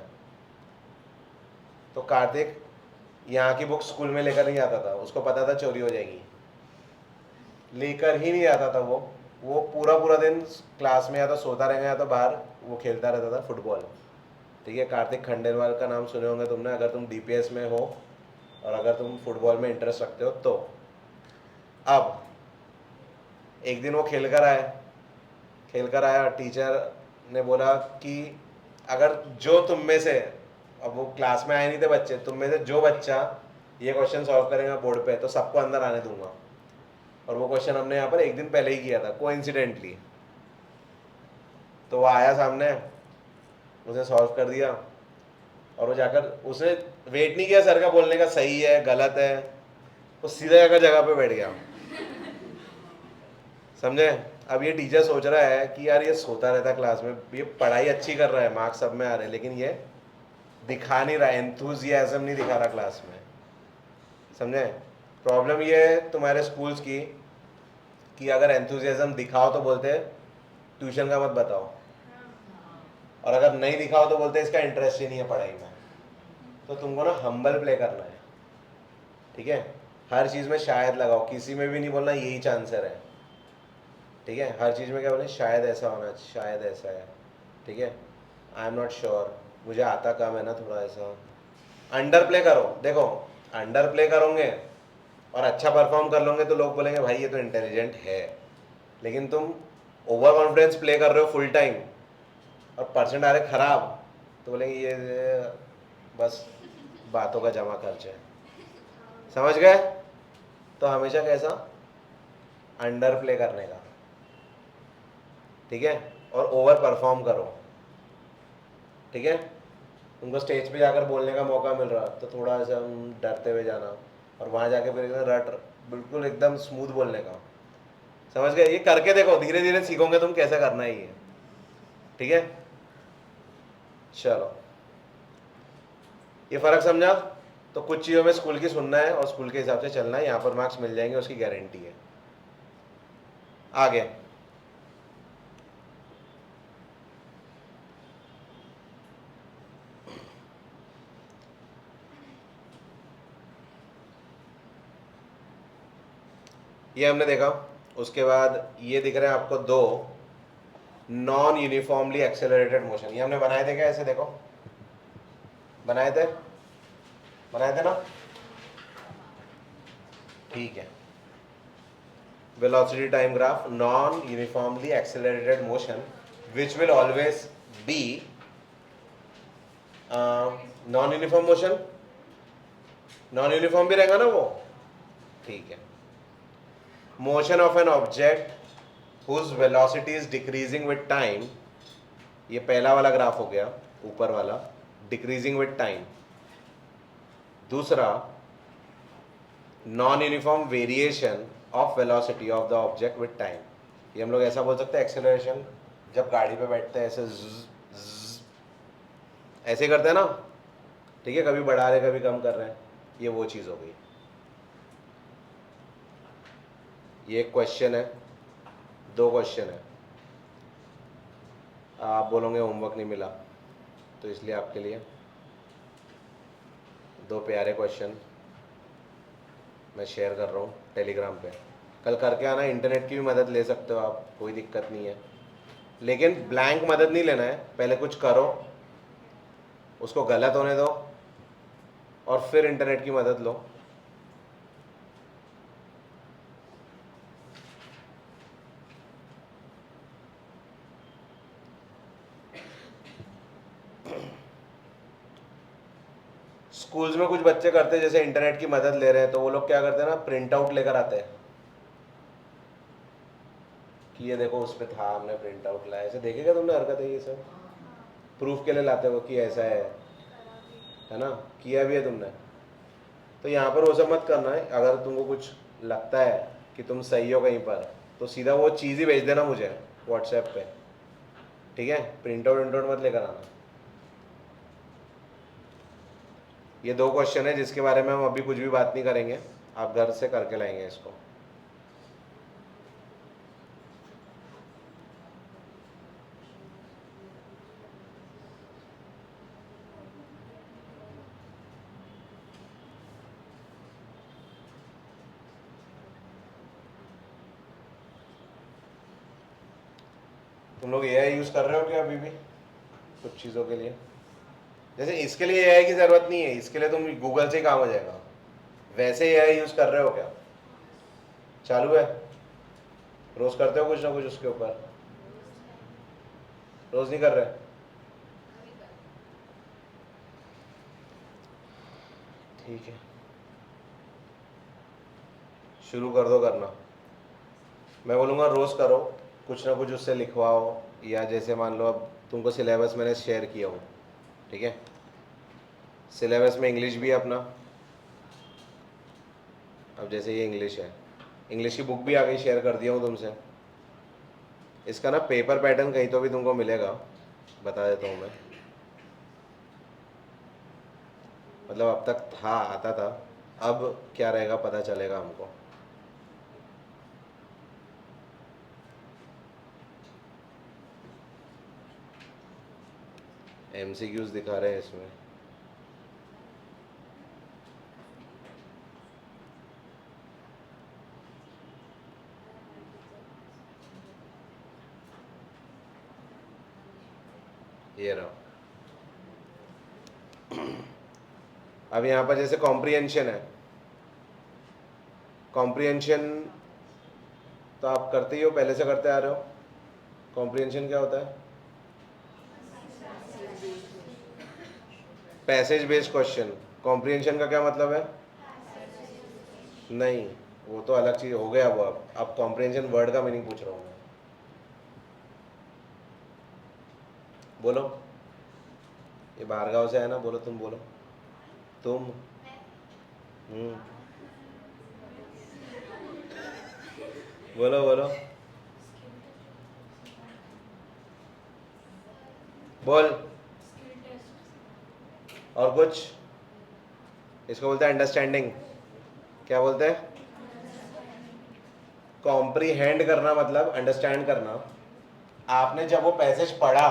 तो कार्तिक यहाँ की बुक स्कूल में लेकर नहीं आता था, उसको पता था चोरी हो जाएगी, लेकर ही नहीं आता था वो पूरा पूरा दिन क्लास में या तो सोता रहेगा या तो बाहर वो खेलता रहता था फुटबॉल, ठीक है। कार्तिक खंडेलवाल का नाम सुने होंगे तुमने, अगर तुम डीपीएस में हो और अगर तुम फुटबॉल में इंटरेस्ट रखते हो तो। अब एक दिन वो खेल कर आया, टीचर ने बोला कि अगर जो तुम में से, अब वो क्लास में आए नहीं थे बच्चे, तुम में से जो बच्चा ये क्वेश्चन सॉल्व करेगा बोर्ड पे, तो सबको अंदर आने दूंगा। और वो क्वेश्चन हमने यहाँ पर एक दिन पहले ही किया था कोइंसिडेंटली, तो वो आया सामने, उसने सॉल्व कर दिया, और वो जाकर उसने वेट नहीं किया सर का बोलने का सही है गलत है, वो सीधा जाकर जगह पे बैठ गया, समझे। अब ये टीचर सोच रहा है कि यार ये सोता रहता है क्लास में, ये पढ़ाई अच्छी कर रहा है, मार्क्स सब में आ रहे हैं, लेकिन ये दिखा नहीं रहा, एंथुजियाज्म नहीं दिखा रहा क्लास में, समझे। प्रॉब्लम ये है तुम्हारे स्कूल्स की कि अगर एंथुजियाज्म दिखाओ तो बोलते ट्यूशन का मत बताओ, और अगर नहीं दिखाओ तो बोलते इसका इंटरेस्ट ही नहीं है पढ़ाई में। तो तुमको ना हम्बल प्ले करना है, ठीक है। हर चीज़ में शायद लगाओ, किसी में भी नहीं बोलना यही आंसर है, ठीक है। हर चीज़ में क्या बोले, शायद ऐसा होना, शायद ऐसा है, ठीक है, आई एम नॉट श्योर, मुझे आता कम है ना थोड़ा, ऐसा अंडर प्ले करो। देखो अंडर प्ले करोगे और अच्छा परफॉर्म कर लोगे तो लोग बोलेंगे भाई ये तो इंटेलिजेंट है, लेकिन तुम ओवर कॉन्फिडेंस प्ले कर रहे हो फुल टाइम और परसेंट आ रहे खराब, तो बोलेंगे ये बस बातों का जमा खर्च है, समझ गए। तो हमेशा कैसा अंडर प्ले करने का, ठीक है, और ओवर परफॉर्म करो, ठीक है। तुमको स्टेज पे जाकर बोलने का मौका मिल रहा तो थोड़ा सा डरते हुए जाना, और वहाँ जाके फिर एकदम रट बिल्कुल एकदम स्मूथ बोलने का, समझ गए। ये करके देखो, धीरे धीरे सीखोगे तुम कैसे करना है ये, ठीक है। चलो ये फ़र्क समझा। तो कुछ चीज़ों में स्कूल की सुनना है और स्कूल के हिसाब से चलना है, यहाँ पर मार्क्स मिल जाएंगे, उसकी गारंटी है। आगे ये हमने देखा, उसके बाद ये दिख रहे हैं आपको दो नॉन यूनिफॉर्मली एक्सेलरेटेड मोशन, ये हमने बनाए थे क्या, ऐसे देखो बनाए थे ना, ठीक है। velocity time graph, non uniformly accelerated motion which will always be non uniform motion, non uniform भी रहेगा ना वो, ठीक है। motion of an object whose velocity is decreasing with time, ये पहला वाला ग्राफ हो गया ऊपर वाला, डिक्रीजिंग विथ टाइम। दूसरा non uniform variation of velocity of the object with time, ये हम लोग ऐसा बोल सकते हैं एक्सेलरेशन, जब गाड़ी पे बैठते हैं ऐसे ऐसे करते हैं ना, ठीक है, कभी बढ़ा रहे कभी कम कर रहे हैं, ये वो चीज़ हो गई। ये एक क्वेश्चन है, दो क्वेश्चन है, आप बोलोगे होमवर्क नहीं मिला, तो इसलिए आपके लिए 2 प्यारे क्वेश्चन मैं शेयर कर रहा हूँ टेलीग्राम पे, कल करके आना। इंटरनेट की भी मदद ले सकते हो आप, कोई दिक्कत नहीं है, लेकिन ब्लैंक मदद नहीं लेना है। पहले कुछ करो, उसको गलत होने दो, और फिर इंटरनेट की मदद लो। स्कूल्स में कुछ बच्चे करते हैं, जैसे इंटरनेट की मदद ले रहे हैं, तो वो लोग क्या करते हैं ना, प्रिंट आउट लेकर आते हैं कि ये देखो उस पर था, हमने प्रिंट आउट लाया। ऐसे देखेगा तुमने हरकत है ये सब, प्रूफ के लिए लाते हो कि ऐसा है ना, किया भी है तुमने। तो यहाँ पर वो सब मत करना है। अगर तुमको कुछ लगता है कि तुम सही हो कहीं पर, तो सीधा वो चीज़ ही भेज देना मुझे व्हाट्सएप पे, ठीक है? प्रिंट आउट मत लेकर आना। ये 2 क्वेश्चन है जिसके बारे में हम अभी कुछ भी बात नहीं करेंगे, आप घर से करके लाएंगे इसको। तुम लोग एआई यूज़ कर रहे हो क्या अभी भी कुछ चीज़ों के लिए? जैसे इसके लिए एआई की ज़रूरत नहीं है, इसके लिए तुम गूगल से ही काम हो जाएगा। वैसे एआई यूज़ कर रहे हो क्या? चालू है? रोज़ करते हो कुछ ना कुछ उसके ऊपर? रोज़ नहीं कर रहे? ठीक है, शुरू कर दो करना। मैं बोलूँगा रोज़ करो, कुछ ना कुछ उससे लिखवाओ, या जैसे मान लो अब तुमको सिलेबस मैंने शेयर किया हो, ठीक है? सिलेबस में इंग्लिश भी है अपना। अब जैसे ये इंग्लिश है, इंग्लिश की बुक भी आ गई, शेयर कर दिया हूँ तुमसे। इसका ना पेपर पैटर्न कहीं तो भी तुमको मिलेगा, बता देता हूँ मैं। मतलब अब तक था, आता था, अब क्या रहेगा पता चलेगा हमको। एमसीक्यूज दिखा रहे हैं इसमें। ये रहा। अब यहाँ पर जैसे कॉम्प्रिहेंशन है, कॉम्प्रिहेंशन तो आप करते ही हो, पहले से करते आ रहे हो। कॉम्प्रिहेंशन क्या होता है? Passage based question. कॉम्प्रिहेंशन का क्या मतलब है? नहीं, वो तो अलग चीज़ हो गया वो। अब कॉम्प्रिहेंशन वर्ड का मीनिंग पूछ रहा हूँ मैं। बोलो, ये बाहर गाँव से है ना, बोलो, तुम बोलो, तुम। बोलो बोलो, बोल। और कुछ? इसको बोलते हैं अंडरस्टैंडिंग। क्या बोलते हैं? कॉम्प्रीहेंड करना मतलब अंडरस्टैंड करना। आपने जब वो पैसेज पढ़ा,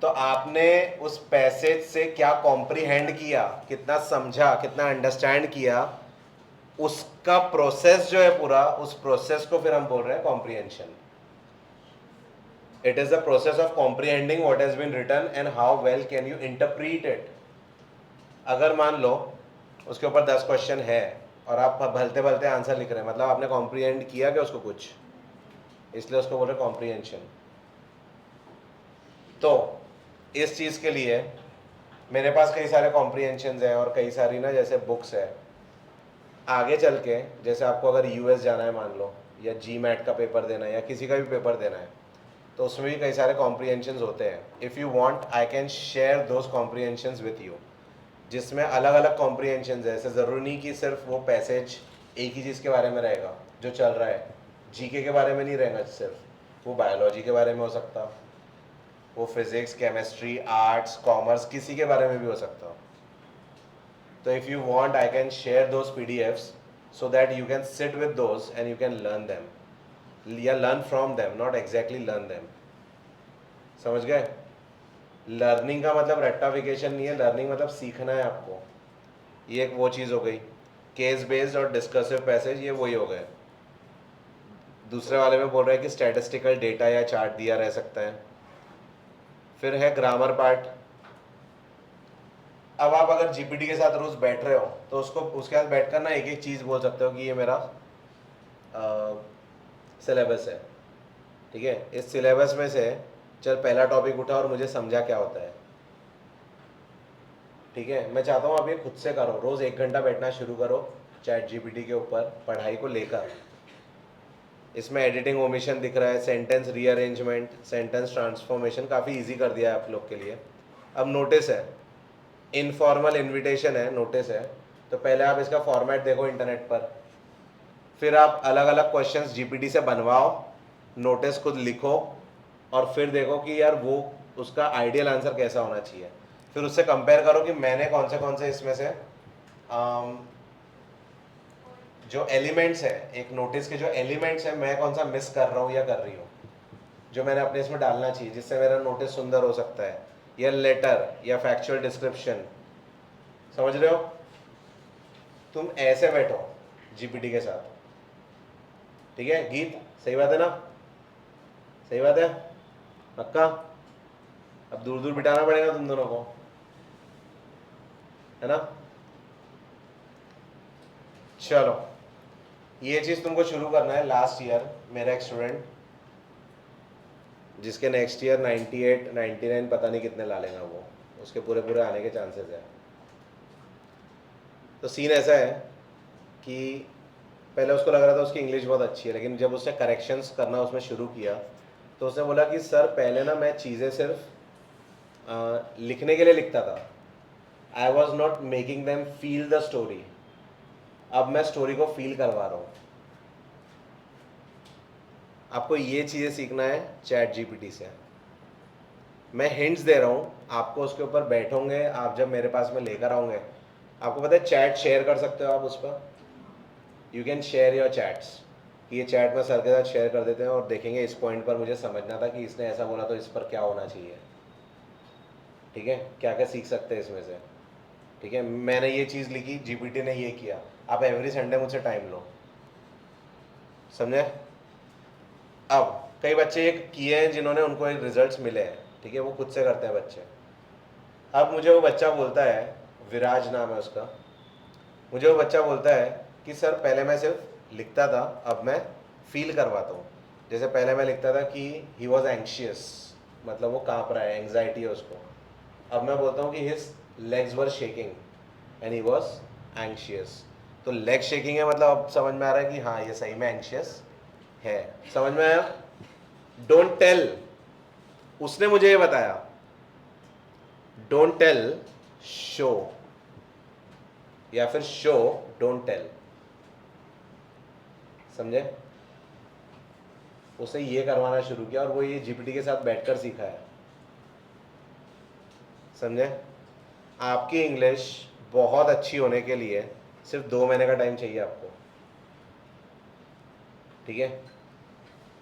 तो आपने उस पैसेज से क्या कॉम्प्रीहेंड किया, कितना समझा, कितना अंडरस्टैंड किया, उसका प्रोसेस जो है पूरा, उस प्रोसेस को फिर हम बोल रहे हैं comprehension. It is the process of comprehending what has been written and how well can you interpret it. अगर मान लो उसके ऊपर 10 क्वेश्चन है और आप भलते भलते आंसर लिख रहे हैं, मतलब आपने कॉम्प्रीहेंड किया क्या उसको कुछ, इसलिए उसको बोल रहे कॉम्प्रीहेंशन। तो इस चीज़ के लिए मेरे पास कई सारे कॉम्प्रीहेंशन हैं और कई सारी ना जैसे बुक्स है। आगे चल के जैसे आपको अगर यूएस जाना है मान लो, या जीमैट का पेपर देना है, या किसी का भी पेपर देना है, तो उसमें भी कई सारे कॉम्प्रीहेंशन होते हैं। If you want I can share those comprehension with you, जिसमें अलग अलग कॉम्प्रीहेंशन है। ऐसे ज़रूरी नहीं कि सिर्फ वो पैसेज एक ही चीज़ के बारे में रहेगा जो चल रहा है, जीके के बारे में नहीं रहेगा सिर्फ, वो बायोलॉजी के बारे में हो सकता, वो फिज़िक्स, केमिस्ट्री, आर्ट्स, कॉमर्स, किसी के बारे में भी हो सकता। तो if you want I can share those PDFs so that you can sit with those and you can learn them, या learn from them, not exactly learn them। समझ गए? लर्निंग का मतलब रट्टाफिकेशन नहीं है, लर्निंग मतलब सीखना है आपको। ये एक वो चीज़ हो गई। केस बेस्ड और डिस्कसिव पैसेज ये वही हो गए। दूसरे वाले में बोल रहे हैं कि स्टैटिस्टिकल डेटा या चार्ट दिया रह सकता है। फिर है ग्रामर पार्ट। अब आप अगर जीपीटी के साथ रोज बैठ रहे हो तो उसको उसके साथ बैठकर ना एक एक चीज़ बोल सकते हो कि ये मेरा सिलेबस है, ठीक है, इस सिलेबस में से चल पहला टॉपिक उठा और मुझे समझा क्या होता है। ठीक है, मैं चाहता हूँ आप ये खुद से करो, रोज़ 1 घंटा बैठना शुरू करो चैट जीपीटी के ऊपर पढ़ाई को लेकर। इसमें एडिटिंग ओमिशन दिख रहा है, सेंटेंस रीअरेंजमेंट, सेंटेंस ट्रांसफॉर्मेशन काफ़ी इजी कर दिया है आप लोग के लिए। अब नोटिस है, इनफॉर्मल इनविटेशन है, नोटिस है। तो पहले आप इसका फॉर्मेट देखो इंटरनेट पर, फिर आप अलग अलग क्वेश्चंस जीपीटी से बनवाओ, नोटिस खुद लिखो और फिर देखो कि यार वो उसका आइडियल आंसर कैसा होना चाहिए। फिर उससे कंपेयर करो कि मैंने कौन से इसमें से जो एलिमेंट्स है, एक नोटिस के जो एलिमेंट्स है, मैं कौन सा मिस कर रहा हूँ या कर रही हूँ जो मैंने अपने इसमें डालना चाहिए जिससे मेरा नोटिस सुंदर हो सकता है, या लेटर या फैक्चुअल डिस्क्रिप्शन। समझ रहे हो? तुम ऐसे बैठो जीपीटी के साथ, ठीक है गीत? सही बात है ना? सही बात है? पक्का? अब दूर दूर बिठाना पड़ेगा तुम दोनों को, है ना? चलो, ये चीज़ तुमको शुरू करना है। लास्ट ईयर मेरा एक स्टूडेंट जिसके नेक्स्ट ईयर 98 99 पता नहीं कितने ला लेगा वो, उसके पूरे पूरे आने के चांसेस है। तो सीन ऐसा है कि पहले उसको लग रहा था उसकी इंग्लिश बहुत अच्छी है, लेकिन जब उसने करेक्शंस करना उसमें शुरू किया तो उसने बोला कि सर पहले ना मैं चीज़ें सिर्फ लिखने के लिए लिखता था, I was not making them feel the story. अब मैं स्टोरी को फील करवा रहा हूँ। आपको ये चीज़ें सीखना है चैट जीपीटी से। मैं हिंट्स दे रहा हूँ आपको, उसके ऊपर बैठोगे आप, जब मेरे पास में लेकर आओगे, आपको पता है चैट शेयर कर सकते हो आप उस पर। You can share your chats, कि ये चैट में सर के साथ शेयर कर देते हैं और देखेंगे इस पॉइंट पर मुझे समझना था कि इसने ऐसा बोला तो इस पर क्या होना चाहिए। ठीक है, क्या क्या सीख सकते हैं इसमें से। ठीक है, मैंने ये चीज़ लिखी, जीपीटी ने ये किया, आप एवरी संडे मुझसे टाइम लो। समझे? अब कई बच्चे ये किए हैं जिन्होंने उनको एक रिजल्ट्स मिले हैं, ठीक है, वो खुद से करते हैं बच्चे। अब मुझे वो बच्चा बोलता है, विराज नाम है उसका, मुझे वो बच्चा बोलता है कि सर पहले मैं सिर्फ लिखता था, अब मैं फील करवाता हूँ। जैसे पहले मैं लिखता था कि ही वॉज एंक्शियस, मतलब वो काँप रहा है, एंग्जाइटी है उसको। अब मैं बोलता हूँ कि his legs were shaking and he was anxious. तो लेग शेकिंग है, मतलब अब समझ में आ रहा है कि हाँ ये सही में एंक्शियस है। समझ में आया? डोंट टेल, उसने मुझे ये बताया, डोंट टेल, शो, या फिर शो डोंट टेल। समझे? उसे ये करवाना शुरू किया और वो ये जीपीटी के साथ बैठकर सीखा है। समझे? आपकी इंग्लिश बहुत अच्छी होने के लिए सिर्फ 2 महीने का टाइम चाहिए आपको, ठीक है?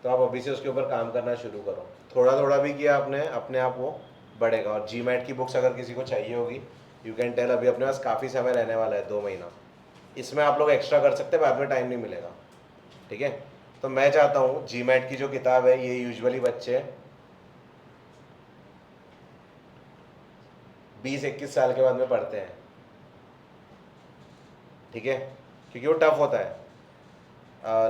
तो आप अभी से उसके ऊपर काम करना शुरू करो। थोड़ा थोड़ा भी किया आपने, अपने आप वो बढ़ेगा। और जीमैट की बुक्स अगर किसी को चाहिए होगी, यू कैन टेल, अभी अपने पास काफ़ी समय रहने वाला है, 2 महीना। इसमें आप लोग एक्स्ट्रा कर सकते हैं, बाद में टाइम नहीं मिलेगा, ठीक है? तो मैं चाहता हूँ जीमैट की जो किताब है, ये यूजुअली बच्चे 20-21 साल के बाद में पढ़ते हैं, ठीक है? क्योंकि वो टफ होता है,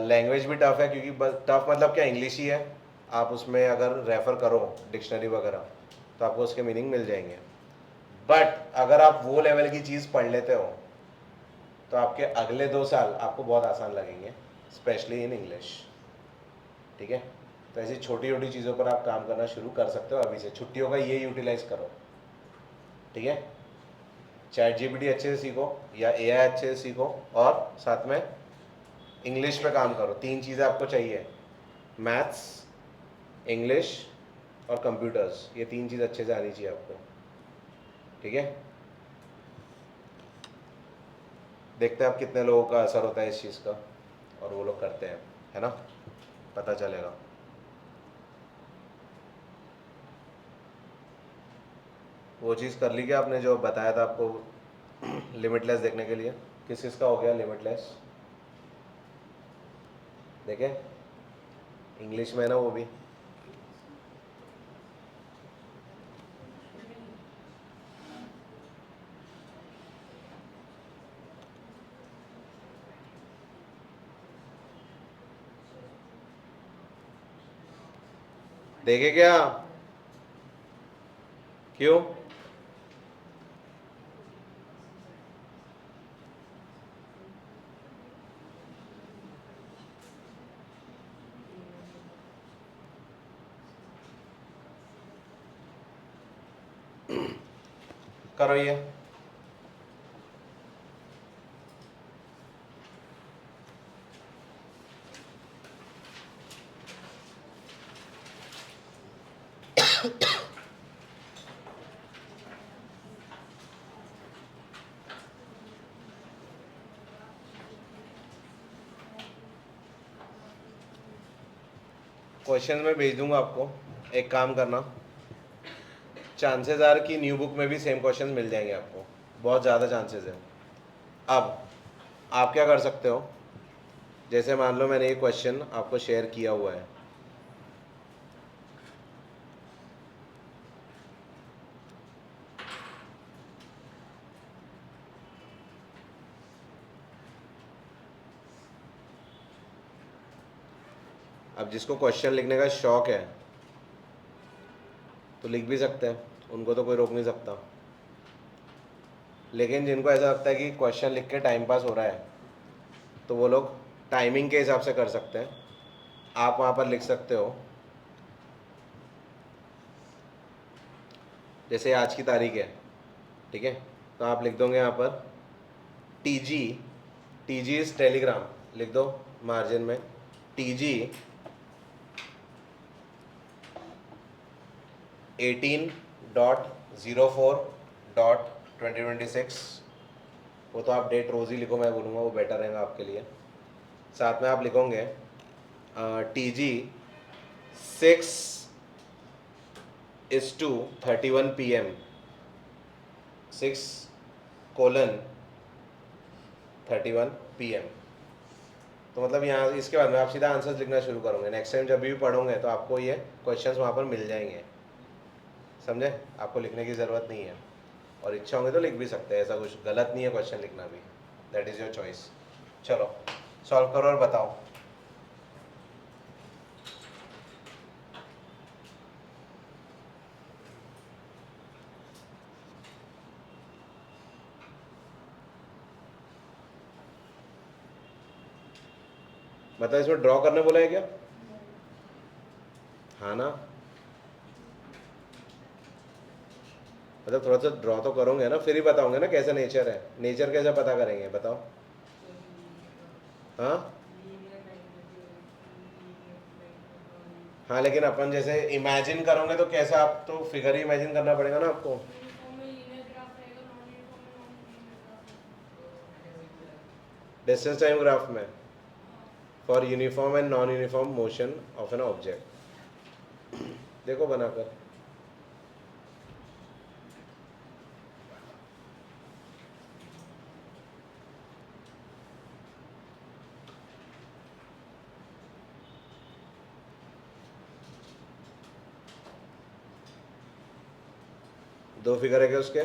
लैंग्वेज भी टफ है, क्योंकि टफ मतलब क्या, इंग्लिश ही है। आप उसमें अगर रेफ़र करो डिक्शनरी वगैरह तो आपको उसके मीनिंग मिल जाएंगे। बट अगर आप वो लेवल की चीज़ पढ़ लेते हो तो आपके अगले 2 साल आपको बहुत आसान लगेंगे, स्पेशली इन इंग्लिश, ठीक है? तो ऐसी छोटी छोटी चीज़ों पर आप काम करना शुरू कर सकते हो अभी से, छुट्टियों का ये यूटिलाइज करो, ठीक है? चैट जीपीटी अच्छे से सीखो या एआई अच्छे से सीखो, और साथ में इंग्लिश पे काम करो। 3 चीज़ें आपको चाहिए, मैथ्स, इंग्लिश और कंप्यूटर्स। ये 3 चीज़ अच्छे से आनी चाहिए आपको, ठीक है? देखते हैं आप कितने लोगों का असर होता है इस चीज़ का, और वो लोग करते हैं, है ना? पता चलेगा। वो चीज़ कर ली क्या आपने जो बताया था आपको, लिमिटलेस देखने के लिए किस किस का हो गया लिमिटलेस, देखें इंग्लिश में है ना वो भी। देखे क्या, क्यों? करो ये, क्वेश्चन में भेज दूंगा आपको। एक काम करना, चांसेस आर कि न्यू बुक में भी सेम क्वेश्चन मिल जाएंगे आपको, बहुत ज़्यादा चांसेस है। अब आप क्या कर सकते हो, जैसे मान लो मैंने ये क्वेश्चन आपको शेयर किया हुआ है, अब जिसको क्वेश्चन लिखने का शौक है तो लिख भी सकते हैं, उनको तो कोई रोक नहीं सकता। लेकिन जिनको ऐसा लगता है कि क्वेश्चन लिख के टाइम पास हो रहा है तो वो लोग टाइमिंग के हिसाब से कर सकते हैं। आप वहाँ पर लिख सकते हो, जैसे आज की तारीख है, ठीक है, तो आप लिख दोगे यहाँ पर TG, TG इज टेलीग्राम, लिख दो मार्जिन में TG 18.04.2026। वो तो आप डेट रोज़ ही लिखो, मैं बोलूँगा वो बेटर रहेगा आपके लिए। साथ में आप लिखोगे TG 6:31 PM, 6:31 PM। तो मतलब यहाँ इसके बाद में आप सीधा आंसर्स लिखना शुरू करोगे। नेक्स्ट टाइम जब भी पढ़ोगे तो आपको ये क्वेश्चंस वहाँ पर मिल जाएंगे, समझे? आपको लिखने की ज़रूरत नहीं है, और इच्छा होंगे तो लिख भी सकते हैं, ऐसा कुछ गलत नहीं है क्वेश्चन लिखना भी, दैट इज़ योर चॉइस। चलो सॉल्व करो और बताओ। मतलब इसमें ड्रॉ करने बोला है क्या? हाँ ना, मतलब थोड़ा सा ड्रॉ तो करोगे ना, फिर ही बताओगे ना कैसा नेचर है। नेचर कैसे पता करेंगे बताओ? हाँ हाँ, लेकिन अपन जैसे इमेजिन करोगे तो कैसा, आप तो फिगर ही इमेजिन करना पड़ेगा ना आपको। डिस्टेंस टाइम ग्राफ में for uniform and non uniform motion of an object, देखो बनाकर। दो फिगर है क्या उसके?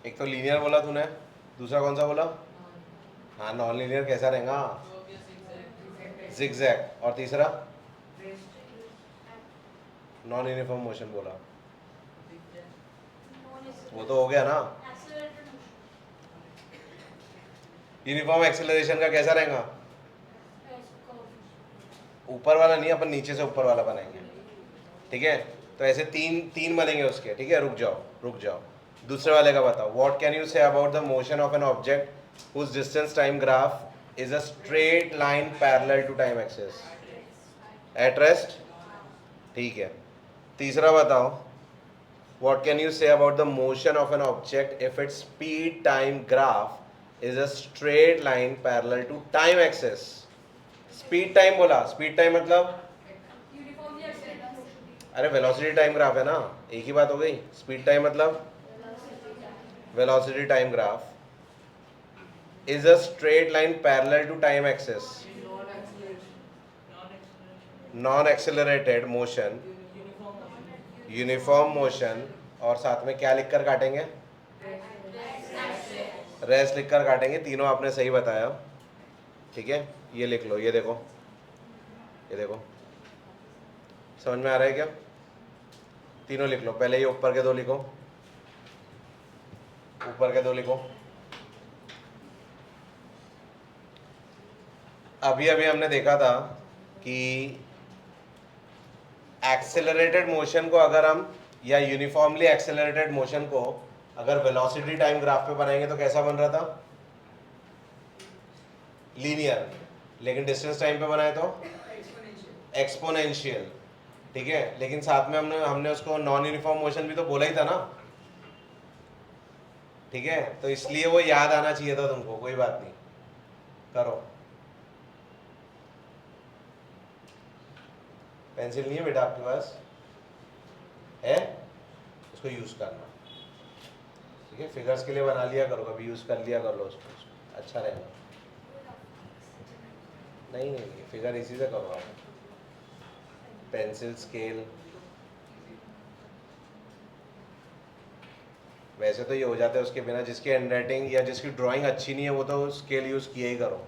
एक तो लीनियर बोला तूने, दूसरा कौन सा बोला? हाँ नॉन लीनियर कैसा रहेगा? जिगजैग। और तीसरा नॉन यूनिफॉर्म मोशन बोला, वो तो हो गया ना। यूनिफॉर्म एक्सेलरेशन का कैसा रहेगा? ऊपर वाला नहीं, अपन नीचे से ऊपर वाला बनाएंगे, ठीक है। तो ऐसे तीन तीन बनेंगे उसके, ठीक है। रुक जाओ, दूसरे वाले का बताओ। What can you say about the motion of an object whose distance time graph is a straight line parallel to time axis? At rest, ठीक है। तीसरा बताओ, what can you say about the motion of an object if its speed time graph is a straight line parallel to time axis? Speed time बोला, स्पीड टाइम मतलब अरे वेलोसिटी टाइम ग्राफ है ना, एक ही बात हो गई। स्पीड टाइम मतलब velocity time graph is a straight line parallel to time axis. Non-accelerated motion, uniform motion, और साथ में क्या लिखकर काटेंगे? रेस्ट लिखकर काटेंगे। तीनों आपने सही बताया, ठीक है। ये लिख लो, ये देखो, ये देखो, समझ में आ रहा है क्या? तीनों लिख लो। पहले ये ऊपर के दो लिखो, ऊपर के दो लिखो। अभी अभी हमने देखा था कि एक्सेलरेटेड मोशन को अगर हम, या यूनिफॉर्मली एक्सेलरेटेड मोशन को अगर वेलोसिटी टाइम ग्राफ पे बनाएंगे तो कैसा बन रहा था? लीनियर। लेकिन डिस्टेंस टाइम पे बनाए तो एक्सपोनेंशियल, ठीक है। लेकिन साथ में हमने उसको नॉन यूनिफॉर्म मोशन भी तो बोला ही था ना, ठीक है। तो इसलिए वो याद आना चाहिए था तुमको, कोई बात नहीं, करो। पेंसिल नहीं है बेटा आपके पास? है, उसको यूज करना, ठीक है। फिगर्स के लिए बना लिया करो, कभी यूज कर लिया कर लो उसको, अच्छा रहेगा। नहीं नहीं नहीं, फिगर इसी से करो आप, पेंसिल स्केल। वैसे तो ये हो जाता है उसके बिना, जिसकी हैंडराइटिंग या जिसकी ड्राइंग अच्छी नहीं है वो तो स्केल यूज़ किया ही करो।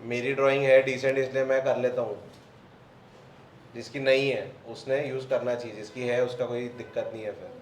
मेरी ड्राइंग है डिसेंट, इसलिए मैं कर लेता हूँ। जिसकी नहीं है उसने यूज़ करना चाहिए, जिसकी है उसका कोई दिक्कत नहीं है फिर।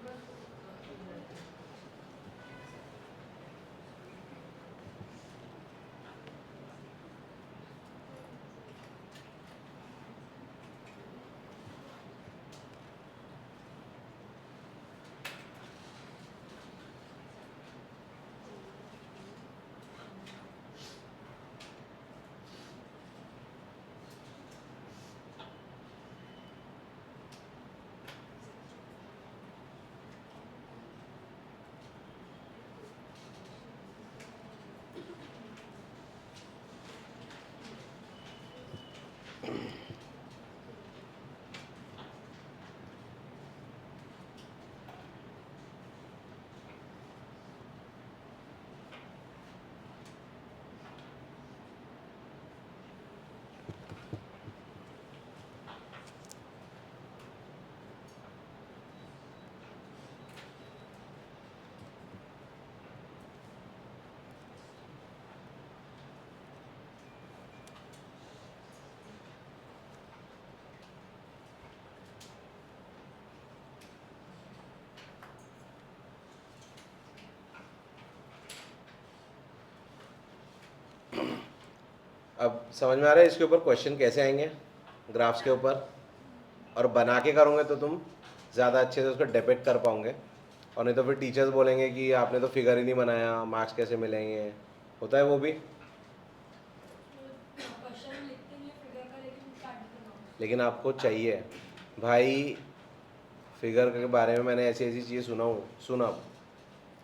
अब समझ में आ रहा है इसके ऊपर क्वेश्चन कैसे आएंगे, ग्राफ्स के ऊपर। और बना के करोगे तो तुम ज़्यादा अच्छे से उसको डिपिक्ट कर पाओगे, और नहीं तो फिर टीचर्स बोलेंगे कि आपने तो फिगर ही नहीं बनाया, मार्क्स कैसे मिलेंगे। होता है वो भी। लेकिन आपको चाहिए भाई, फिगर के बारे में मैंने ऐसी ऐसी चीज़ें सुना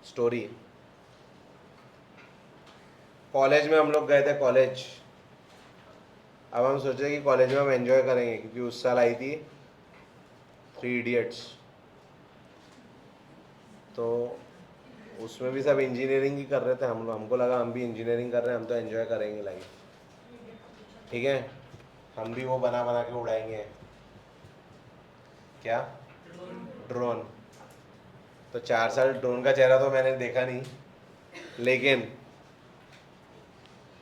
स्टोरी। कॉलेज में हम लोग गए थे कॉलेज। अब हम सोचे कि कॉलेज में हम एंजॉय करेंगे, क्योंकि उस साल आई थी 3 इडियट्स, तो उसमें भी सब इंजीनियरिंग ही कर रहे थे। हमको लगा हम भी इंजीनियरिंग कर रहे हैं, हम तो एंजॉय करेंगे लाइफ, ठीक है। हम भी वो बना बना के उड़ाएंगे, क्या? ड्रोन। तो 4 साल ड्रोन का चेहरा तो मैंने देखा नहीं, लेकिन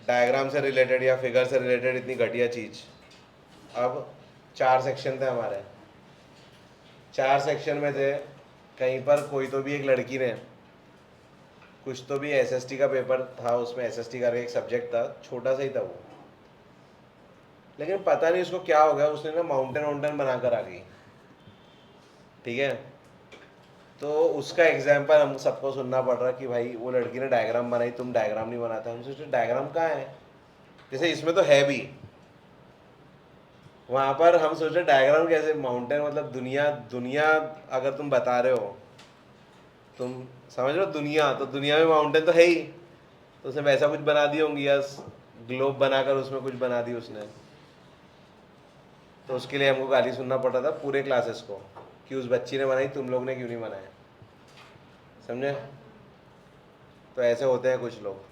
डायग्राम से रिलेटेड या फिगर से रिलेटेड इतनी घटिया चीज़। अब 4 सेक्शन थे हमारे, 4 सेक्शन में थे, कहीं पर कोई तो भी एक लड़की ने कुछ तो भी एसएसटी का पेपर था, उसमें एसएसटी का एक सब्जेक्ट था, छोटा सा ही था वो, लेकिन पता नहीं उसको क्या हो गया, उसने ना माउंटेन वाउंटेन बनाकर आ गई, ठीक है। तो उसका एग्जाम्पल हम सबको सुनना पड़ रहा कि भाई वो लड़की ने डायग्राम बनाई, तुम डायग्राम नहीं बनाते। हम सोचे डायग्राम कहाँ है, जैसे इसमें तो है भी, वहाँ पर हम सोचे डायग्राम कैसे, माउंटेन मतलब दुनिया, दुनिया अगर तुम बता रहे हो, तुम समझ रहे हो दुनिया, तो दुनिया में माउंटेन तो है ही, तो उसने वैसा कुछ बना दी होंगी, यस ग्लोब बनाकर उसमें कुछ बना दी उसने। तो उसके लिए हमको गाली सुनना पड़ रहा था पूरे क्लासेस को कि उस बच्ची ने बनाई, तुम लोग ने क्यों नहीं बनाया, समझे। तो ऐसे होते हैं कुछ लोग।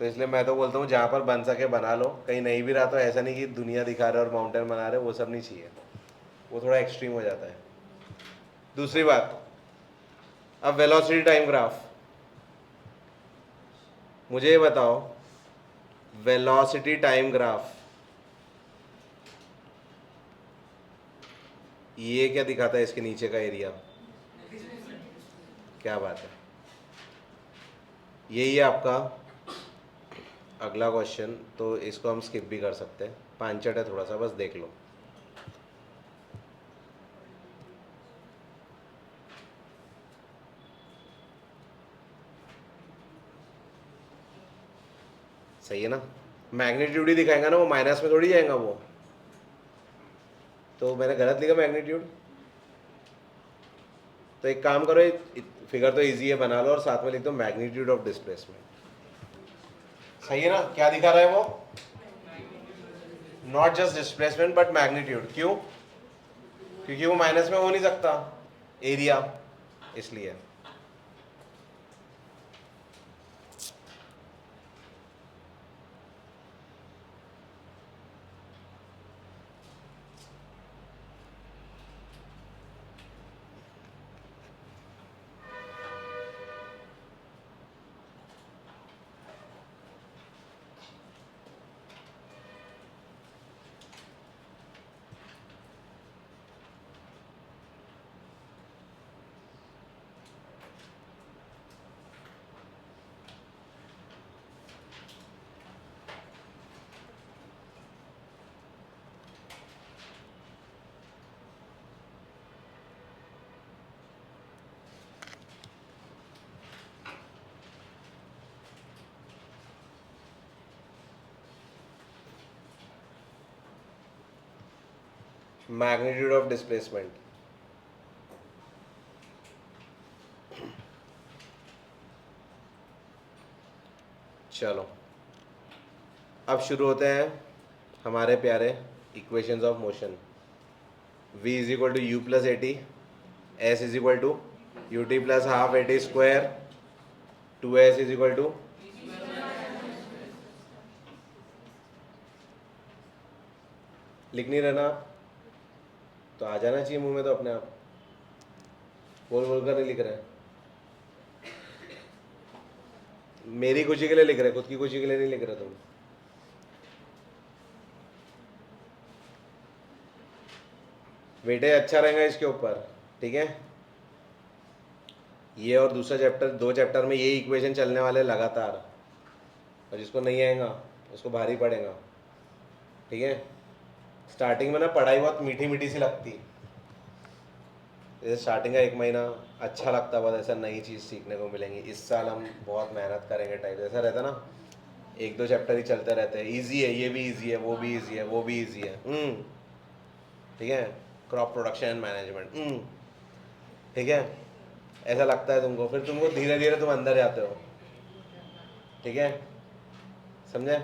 तो इसलिए मैं तो बोलता हूँ जहाँ पर बन सके बना लो, कहीं नहीं भी रहा तो ऐसा नहीं कि दुनिया दिखा रहे और माउंटेन बना रहे, वो सब नहीं चाहिए, वो थोड़ा एक्सट्रीम हो जाता है। दूसरी बात, अब वेलोसिटी टाइम ग्राफ, मुझे ये बताओ वेलोसिटी टाइम ग्राफ ये क्या दिखाता है, इसके नीचे का एरिया, क्या बात है, यही है आपका अगला क्वेश्चन। तो इसको हम स्किप भी कर सकते हैं, पांचट है थोड़ा सा, बस देख लो। सही है ना, मैग्नीट्यूड ही दिखाएगा ना, वो माइनस में थोड़ी जाएगा वो। तो मैंने गलत लिखा मैग्नीट्यूड, तो एक काम करो, फिगर तो इजी है, बना लो और साथ में लिख दो मैग्नीट्यूड ऑफ डिस्प्लेसमेंट। सही है ना, क्या दिखा रहा है वो, not just displacement but magnitude. क्यों, क्योंकि वो माइनस में हो नहीं सकता एरिया, इसलिए। मैग्नीट्यूड ऑफ डिस्प्लेसमेंट, चलो अब शुरू होते हैं हमारे प्यारे equations of motion. v is equal to u plus a t, s is equal to u t plus half a t square, 2s is equal to, लिख नहीं रहना तो आ जाना चाहिए मुंह में तो अपने आप, बोल बोल कर नहीं लिख रहे, मेरी खुशी के लिए लिख रहे, खुद की खुशी के लिए नहीं लिख रहे तुम। वेटेज अच्छा रहेगा इसके ऊपर, ठीक है। ये और दूसरा चैप्टर, 2 चैप्टर में यही इक्वेशन चलने वाले लगातार, और जिसको नहीं आएगा उसको भारी पड़ेगा, ठीक है। स्टार्टिंग में ना पढ़ाई बहुत मीठी मीठी सी लगती, जैसे स्टार्टिंग का 1 महीना अच्छा लगता, बहुत ऐसा नई चीज़ सीखने को मिलेंगी। इस साल हम बहुत मेहनत करेंगे टाइप, ऐसा रहता ना, 1-2 चैप्टर ही चलते रहते हैं, ईजी है, ये भी ईजी है, वो भी ईजी है, वो भी ईजी है, ठीक है। क्रॉप प्रोडक्शन एंड मैनेजमेंट, ठीक है, ऐसा लगता है तुमको, फिर तुमको धीरे धीरे तुम अंदर जाते हो, ठीक है, समझे।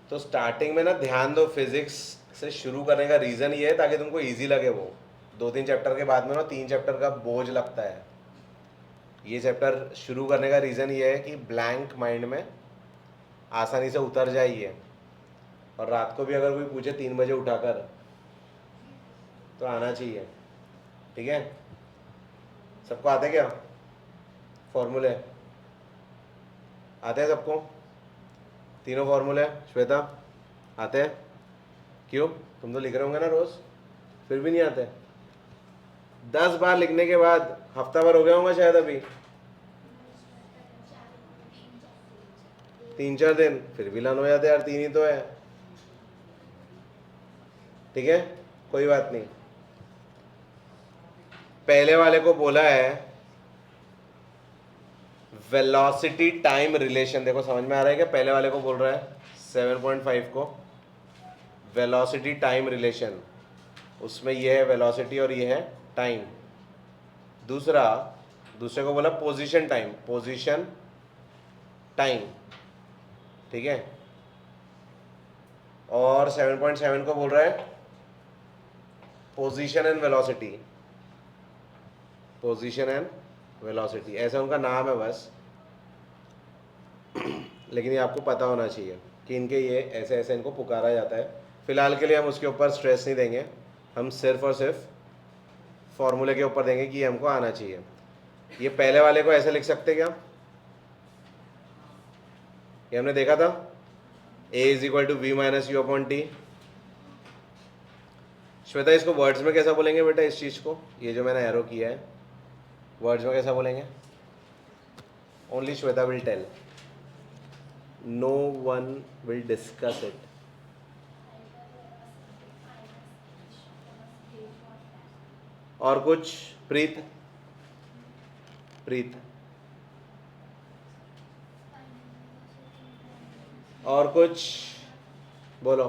तो स्टार्टिंग में ना ध्यान दो, फिजिक्स से शुरू करने का रीज़न ये है ताकि तुमको इजी लगे वो। 2-3 चैप्टर के बाद में ना 3 चैप्टर का बोझ लगता है। ये चैप्टर शुरू करने का रीज़न ये है कि ब्लैंक माइंड में आसानी से उतर जाइए, और रात को भी अगर कोई पूछे 3 बजे उठाकर तो आना चाहिए, ठीक है, सबको आते क्या फॉर्मूले? आते हैं सबको तीनों फॉर्मूले? श्वेता आते हैं? क्यों, तुम तो लिख रहे होंगे ना रोज, फिर भी नहीं आते? 10 बार लिखने के बाद हफ्ता भर हो गया होगा शायद अभी, 3-4 दिन, फिर भी लन हो जाते यार, 3 ही तो है। ठीक है, कोई बात नहीं। पहले वाले को बोला है वेलोसिटी टाइम रिलेशन, देखो समझ में आ रहा है क्या? पहले वाले को बोल रहा है 7.5 को वेलोसिटी टाइम रिलेशन, उसमें ये है वेलोसिटी और ये है टाइम। दूसरे को बोला पोजीशन टाइम, पोजीशन टाइम, ठीक है। और 7.7 को बोल रहा है position and velocity, position and velocity, ऐसा उनका नाम है बस। लेकिन ये आपको पता होना चाहिए कि इनके ये ऐसे ऐसे इनको पुकारा जाता है। फिलहाल के लिए हम उसके ऊपर स्ट्रेस नहीं देंगे, हम सिर्फ और सिर्फ फॉर्मूले के ऊपर देंगे कि ये हमको आना चाहिए। ये पहले वाले को ऐसे लिख सकते क्या? ये हमने देखा था a is equal to v minus u upon t. Shweta इसको वर्ड्स में कैसा बोलेंगे बेटा इस चीज़ को? ये जो मैंने एरो किया है वर्ड्स में कैसा बोलेंगे? Only Shweta will tell, no one will discuss it. और कुछ? प्रीत और कुछ बोलो।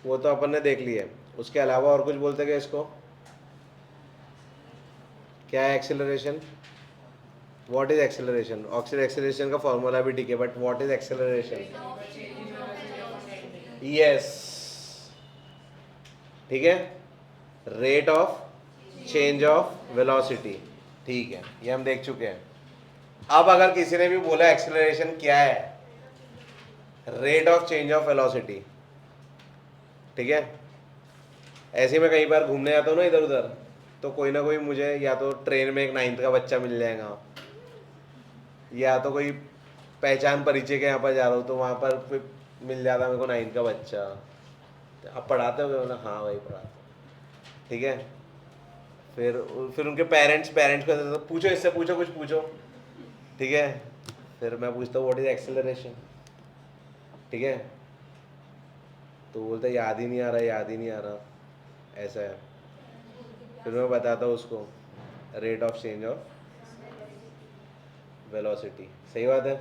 वो तो अपन ने देख लिया, उसके अलावा और कुछ बोलते क्या इसको? क्या है acceleration? What is acceleration? Acceleration का फॉर्मूला भी ठीक है, but what is acceleration? Yes, ठीक है, rate of change of velocity, ठीक है, ये हम देख चुके हैं। अब अगर किसी ने भी बोला एक्सेलरेशन क्या है? Rate of change of velocity, ठीक है। ऐसे ही मैं कई बार घूमने जाता हूँ ना इधर उधर, तो कोई ना कोई मुझे या तो ट्रेन में एक 9th का बच्चा मिल जाएगा, या तो कोई पहचान परिचय के यहाँ पर जा रहा हूँ तो वहाँ पर मिल जाता मेरे को 9th का बच्चा। आप पढ़ाते हो ना? हाँ भाई पढ़ाते, ठीक है। फिर उनके पेरेंट्स को पूछो, इससे पूछो, कुछ पूछो, ठीक है। फिर मैं पूछता हूँ व्हाट इज एक्सेलरेशन, ठीक है। तो बोलता है याद ही नहीं आ रहा, ऐसा है। फिर मैं बताता हूँ उसको rate of change of velocity, सही बात है।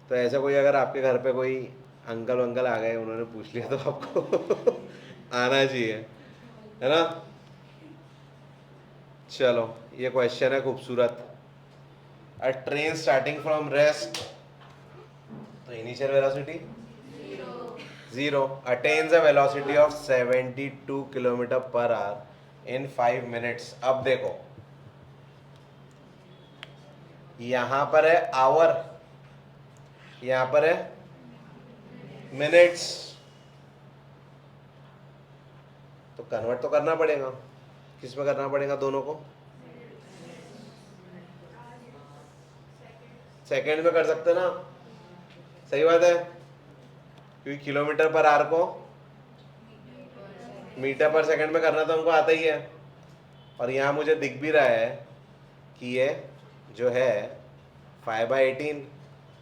तो ऐसा कोई अगर आपके घर पे कोई अंकल वंकल आ गए, उन्होंने पूछ लिया तो आपको आना चाहिए, है ना। चलो ये क्वेश्चन है खूबसूरत। A train starting from rest, तो initial velocity 0 attains a velocity of 72 kilometre per hour in 5 minutes. अब देखो यहां पर है आवर, यहां पर है मिनट्स, तो कन्वर्ट तो करना पड़ेगा। किस में करना पड़ेगा? दोनों को सेकंड में कर सकते ना, सही बात है, क्योंकि किलोमीटर पर आवर को मीटर पर सेकंड में करना तो हमको आता ही है। और यहाँ मुझे दिख भी रहा है कि ये जो है 5/18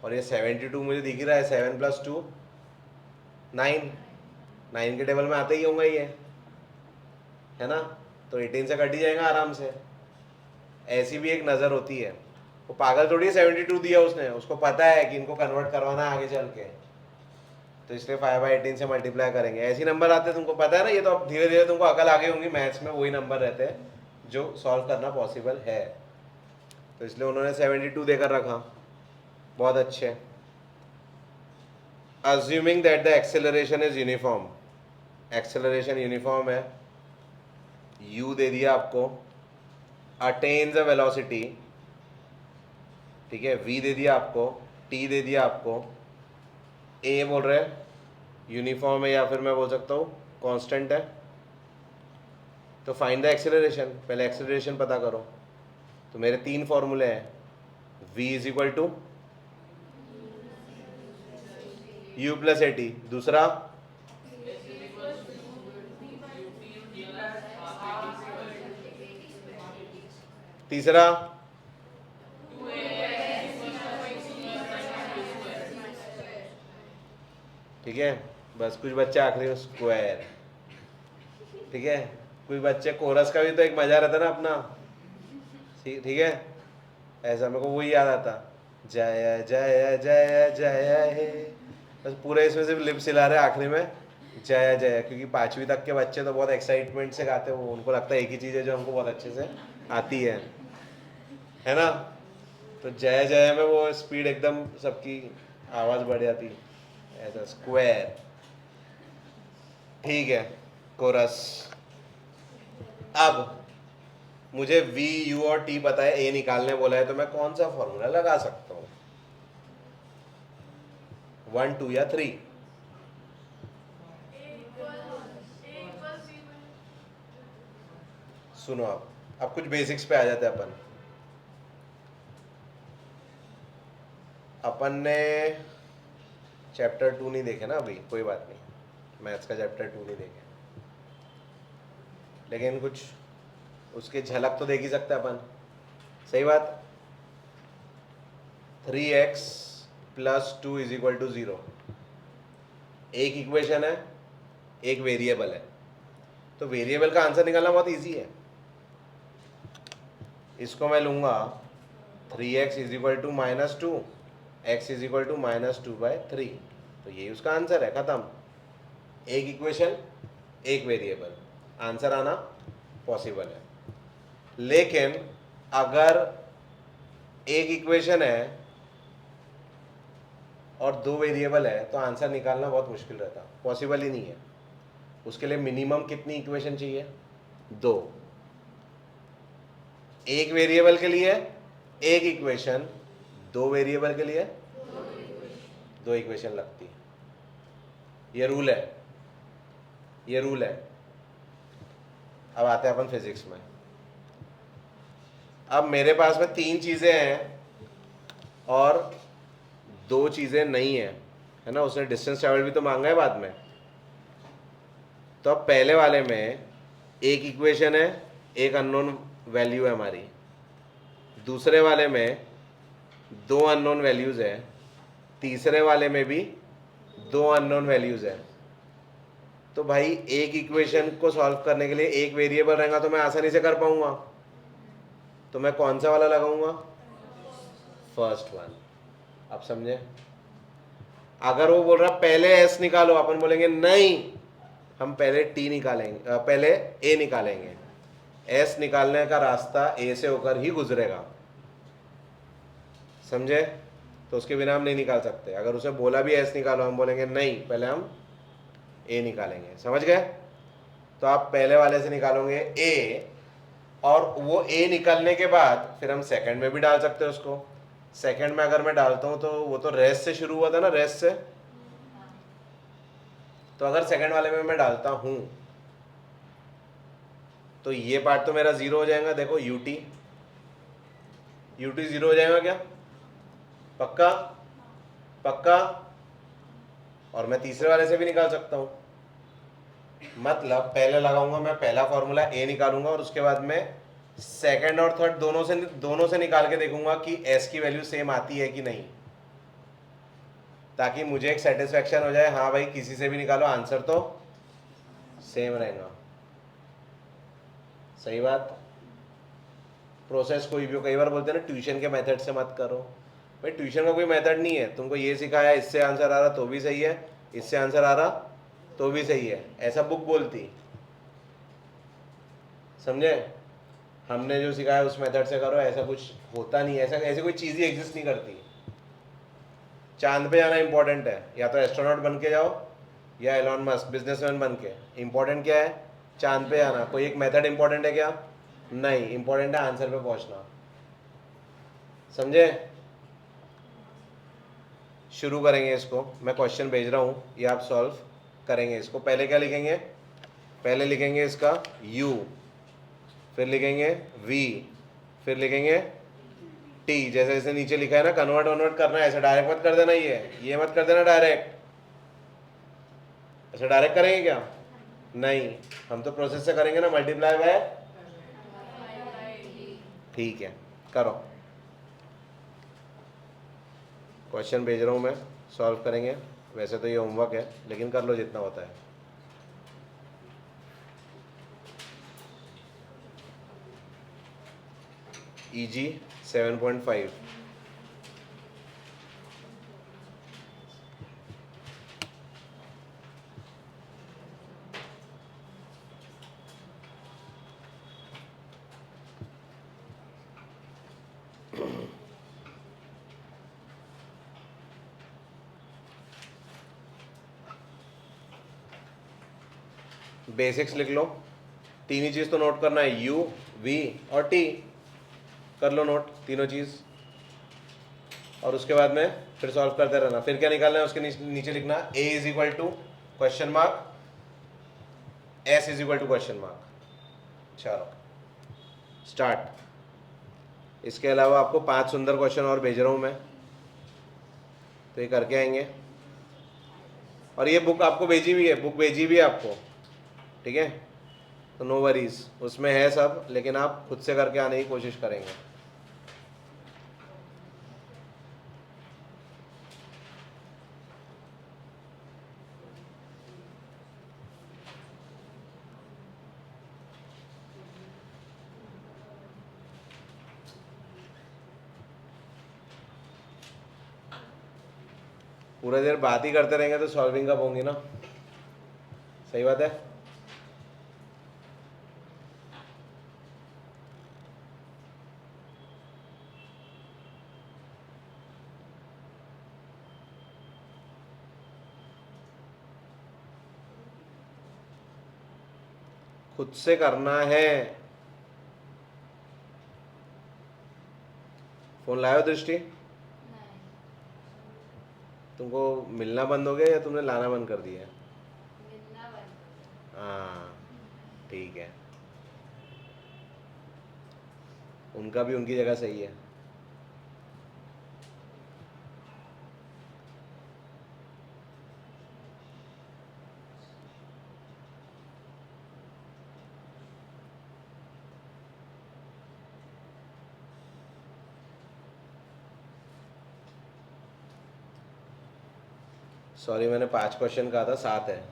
और ये 72 मुझे दिख ही रहा है, 7 + 2 9 के टेबल में आते ही होंगे ये, है ना। तो 18 से कट ही जाएगा आराम से। ऐसी भी एक नज़र होती है, वो पागल थोड़ी 72 दिया उसने, उसको पता है कि इनको कन्वर्ट करवाना है आगे चल के, तो इसलिए 5/18 से मल्टीप्लाई करेंगे। ऐसे नंबर आते हैं, तुमको पता है ना, ये तो अब धीरे धीरे तुमको अकल आ गई होंगी, मैथ्स में वही नंबर रहते हैं जो सॉल्व करना पॉसिबल है, तो इसलिए उन्होंने 72 देकर रखा। बहुत अच्छे। Assuming that the acceleration is uniform, acceleration uniform है, u दे दिया आपको, अटेन्स अ वेलोसिटी, ठीक है, v दे दिया आपको, t दे दिया आपको, a बोल रहे हैं यूनिफॉर्म है या फिर मैं बोल सकता हूँ कांस्टेंट है। तो फाइंड द एक्सेलरेशन, पहले एक्सेलरेशन पता करो। तो मेरे 3 फॉर्मूले हैं, v is equal to u plus a t, दूसरा तीसरा ठीक है। बस कुछ बच्चे आखिरी में स्क्वायर, ठीक है। कुछ बच्चे कोरस का भी तो एक मजा रहता ना अपना, ठीक है। ऐसा मेरे को वही याद आता, जय जय जय जय हे, बस पूरे इसमें सिर्फ लिप्स हिला रहे आखिरी में जय जय, क्योंकि 5वीं तक के बच्चे तो बहुत एक्साइटमेंट से गाते हैं, वो उनको लगता है एक ही चीज़ है जो हमको बहुत अच्छे से आती है ना। तो जय जय में वो स्पीड एकदम सबकी आवाज़ बढ़ जाती, ऐसा स्क्वायर, ठीक है। कोरस। अब मुझे v u और t पता है, a निकालने बोला है, तो मैं कौन सा फॉर्मूला लगा सकता हूँ, 1 2 या 3? सुनो, अब कुछ बेसिक्स पे आ जाते हैं अपन ने चैप्टर 2 नहीं देखे ना अभी, कोई बात नहीं, मैथ्स का चैप्टर 2 नहीं देखे, लेकिन कुछ उसके झलक तो देख ही सकते अपन, सही बात। 3x plus 2 is equal to 0, एक इक्वेशन है, एक वेरिएबल है, तो वेरिएबल का आंसर निकालना बहुत इजी है। इसको मैं लूंगा 3x is equal to minus 2, x is equal to minus 2/3, तो यही उसका आंसर है, खत्म। एक इक्वेशन, एक वेरिएबल, आंसर आना पॉसिबल है। लेकिन अगर एक इक्वेशन है और 2 वेरिएबल है तो आंसर निकालना बहुत मुश्किल रहता, पॉसिबल ही नहीं है। उसके लिए मिनिमम कितनी इक्वेशन चाहिए, 2। एक वेरिएबल के लिए एक इक्वेशन, 2 वेरिएबल के लिए 2 इक्वेशन लगती है, ये रूल है, ये रूल है। अब आते हैं अपन फिजिक्स में। अब मेरे पास में 3 चीजें हैं और 2 चीजें नहीं है, है ना। उसने डिस्टेंस ट्रैवल भी तो मांगा है बाद में। तो अब पहले वाले में एक इक्वेशन है, एक अननोन वैल्यू है हमारी, दूसरे वाले में 2 अननोन वैल्यूज है, तीसरे वाले में भी 2 अननोन वैल्यूज है। तो भाई एक इक्वेशन को सॉल्व करने के लिए एक वेरिएबल रहेगा तो मैं आसानी से कर पाऊंगा, तो मैं कौन सा वाला लगाऊंगा, फर्स्ट वन। अब समझे। अगर वो बोल रहा पहले एस निकालो, अपन बोलेंगे नहीं, हम पहले टी निकालेंगे, पहले ए निकालेंगे, एस निकालने का रास्ता ए से होकर ही गुजरेगा, समझे। तो उसके बिना हम नहीं निकाल सकते। अगर उसे बोला भी एस निकालो, हम बोलेंगे नहीं, पहले हम ए निकालेंगे, समझ गए। तो आप पहले वाले से निकालोगे ए, और वो ए निकालने के बाद फिर हम सेकंड में भी डाल सकते हैं उसको। सेकंड में अगर मैं डालता हूं तो वो तो रेस्ट से शुरू हुआ था ना, रेस्ट से। तो अगर सेकंड वाले में मैं डालता हूं तो ये पार्ट तो मेरा 0 हो जाएगा। देखो यूटी 0 हो जाएगा क्या, पक्का पक्का। और मैं तीसरे वाले से भी निकाल सकता हूं, मतलब पहले लगाऊंगा मैं पहला फॉर्मूला ए निकालूंगा और उसके बाद में सेकंड और थर्ड दोनों से निकाल के देखूंगा कि एस की वैल्यू सेम आती है कि नहीं, ताकि मुझे एक सेटिस्फेक्शन हो जाए, हाँ भाई किसी से भी निकालो आंसर तो सेम रहेगा। सही बात। प्रोसेस कोई भी हो, कई बार बोलते हैं ना ट्यूशन के मेथड से मत करो, भाई ट्यूशन का कोई मेथड नहीं है। तुमको ये सिखाया, इससे आंसर आ रहा तो भी सही है, इससे आंसर आ रहा तो भी सही है, ऐसा बुक बोलती, समझे। हमने जो सिखाया उस मेथड से करो, ऐसा कुछ होता नहीं, ऐसा ऐसी कोई चीज़ ही एग्जिस्ट नहीं करती। चांद पे जाना इंपॉर्टेंट है, या तो एस्ट्रोनॉट बन के जाओ या एलॉन मस्क बिजनेसमैन बन के। इंपॉर्टेंट क्या है, चांद पे जाना। कोई एक मेथड इंपॉर्टेंट है क्या, नहीं, इंपॉर्टेंट है आंसर पे पहुंचना, समझे। शुरू करेंगे इसको, मैं क्वेश्चन भेज रहा हूँ, ये आप सॉल्व करेंगे इसको। पहले क्या लिखेंगे, पहले लिखेंगे इसका u, फिर लिखेंगे v, फिर लिखेंगे t। जैसे जैसे नीचे लिखा है ना, कन्वर्ट करना है, ऐसे डायरेक्ट मत कर देना, ये मत कर देना डायरेक्ट। ऐसे डायरेक्ट करेंगे क्या? नहीं, हम तो प्रोसेस से करेंगे ना, मल्टीप्लाई बाय। ठीक है, करो। क्वेश्चन भेज रहा हूँ मैं, सॉल्व करेंगे। वैसे तो ये होमवर्क है, लेकिन कर लो जितना होता है। EG 7.5। बेसिक्स लिख लो, तीन ही चीज़ तो नोट करना है, u, v और t। कर लो नोट तीनों चीज़, और उसके बाद में फिर सॉल्व करते रहना। फिर क्या निकालना है, उसके नीचे लिखना a is equal to question mark, s is equal to question mark. चलो स्टार्ट। इसके अलावा आपको 5 सुंदर क्वेश्चन और भेज रहा हूँ मैं, तो ये करके आएंगे। और ये बुक आपको भेजी हुई है, बुक भेजी हुई है आपको, ठीक है? तो नो वरीज, उसमें है सब, लेकिन आप खुद से करके आने की कोशिश करेंगे। पूरा देर बात ही करते रहेंगे तो सॉल्विंग कब होंगी ना, सही बात है। खुद से करना है। फोन लायो दृष्टि? तुमको मिलना बंद हो गया या तुमने लाना बंद कर दिया? मिलना बंद। हाँ ठीक है, उनका भी उनकी जगह सही है। सॉरी, मैंने 5 क्वेश्चन कहा था, 7 है।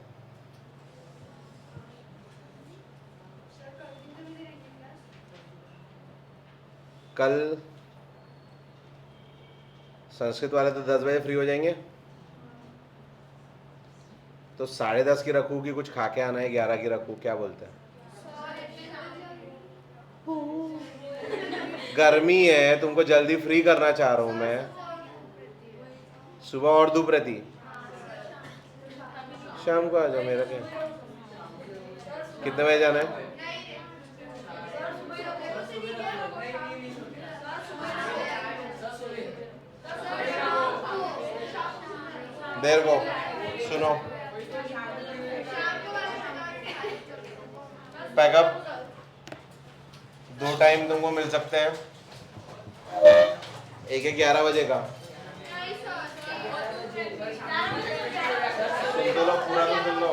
कल संस्कृत वाले तो 10 बजे फ्री हो जाएंगे, तो 10:30 की रखूँ कि कुछ खा के आना है, 11 की रखूँ, क्या बोलते हैं? गर्मी है, तुमको जल्दी फ्री करना चाह रहा हूँ मैं। सुबह और दोपहर, शाम को आ जाओ, मेरा क्या। कितने बजे जाना है? देर को सुनो, पैकअप 2 टाइम तुमको मिल सकते हैं, एक है 11 बजे का। सुन तो लो, पूरा तो सुन लो।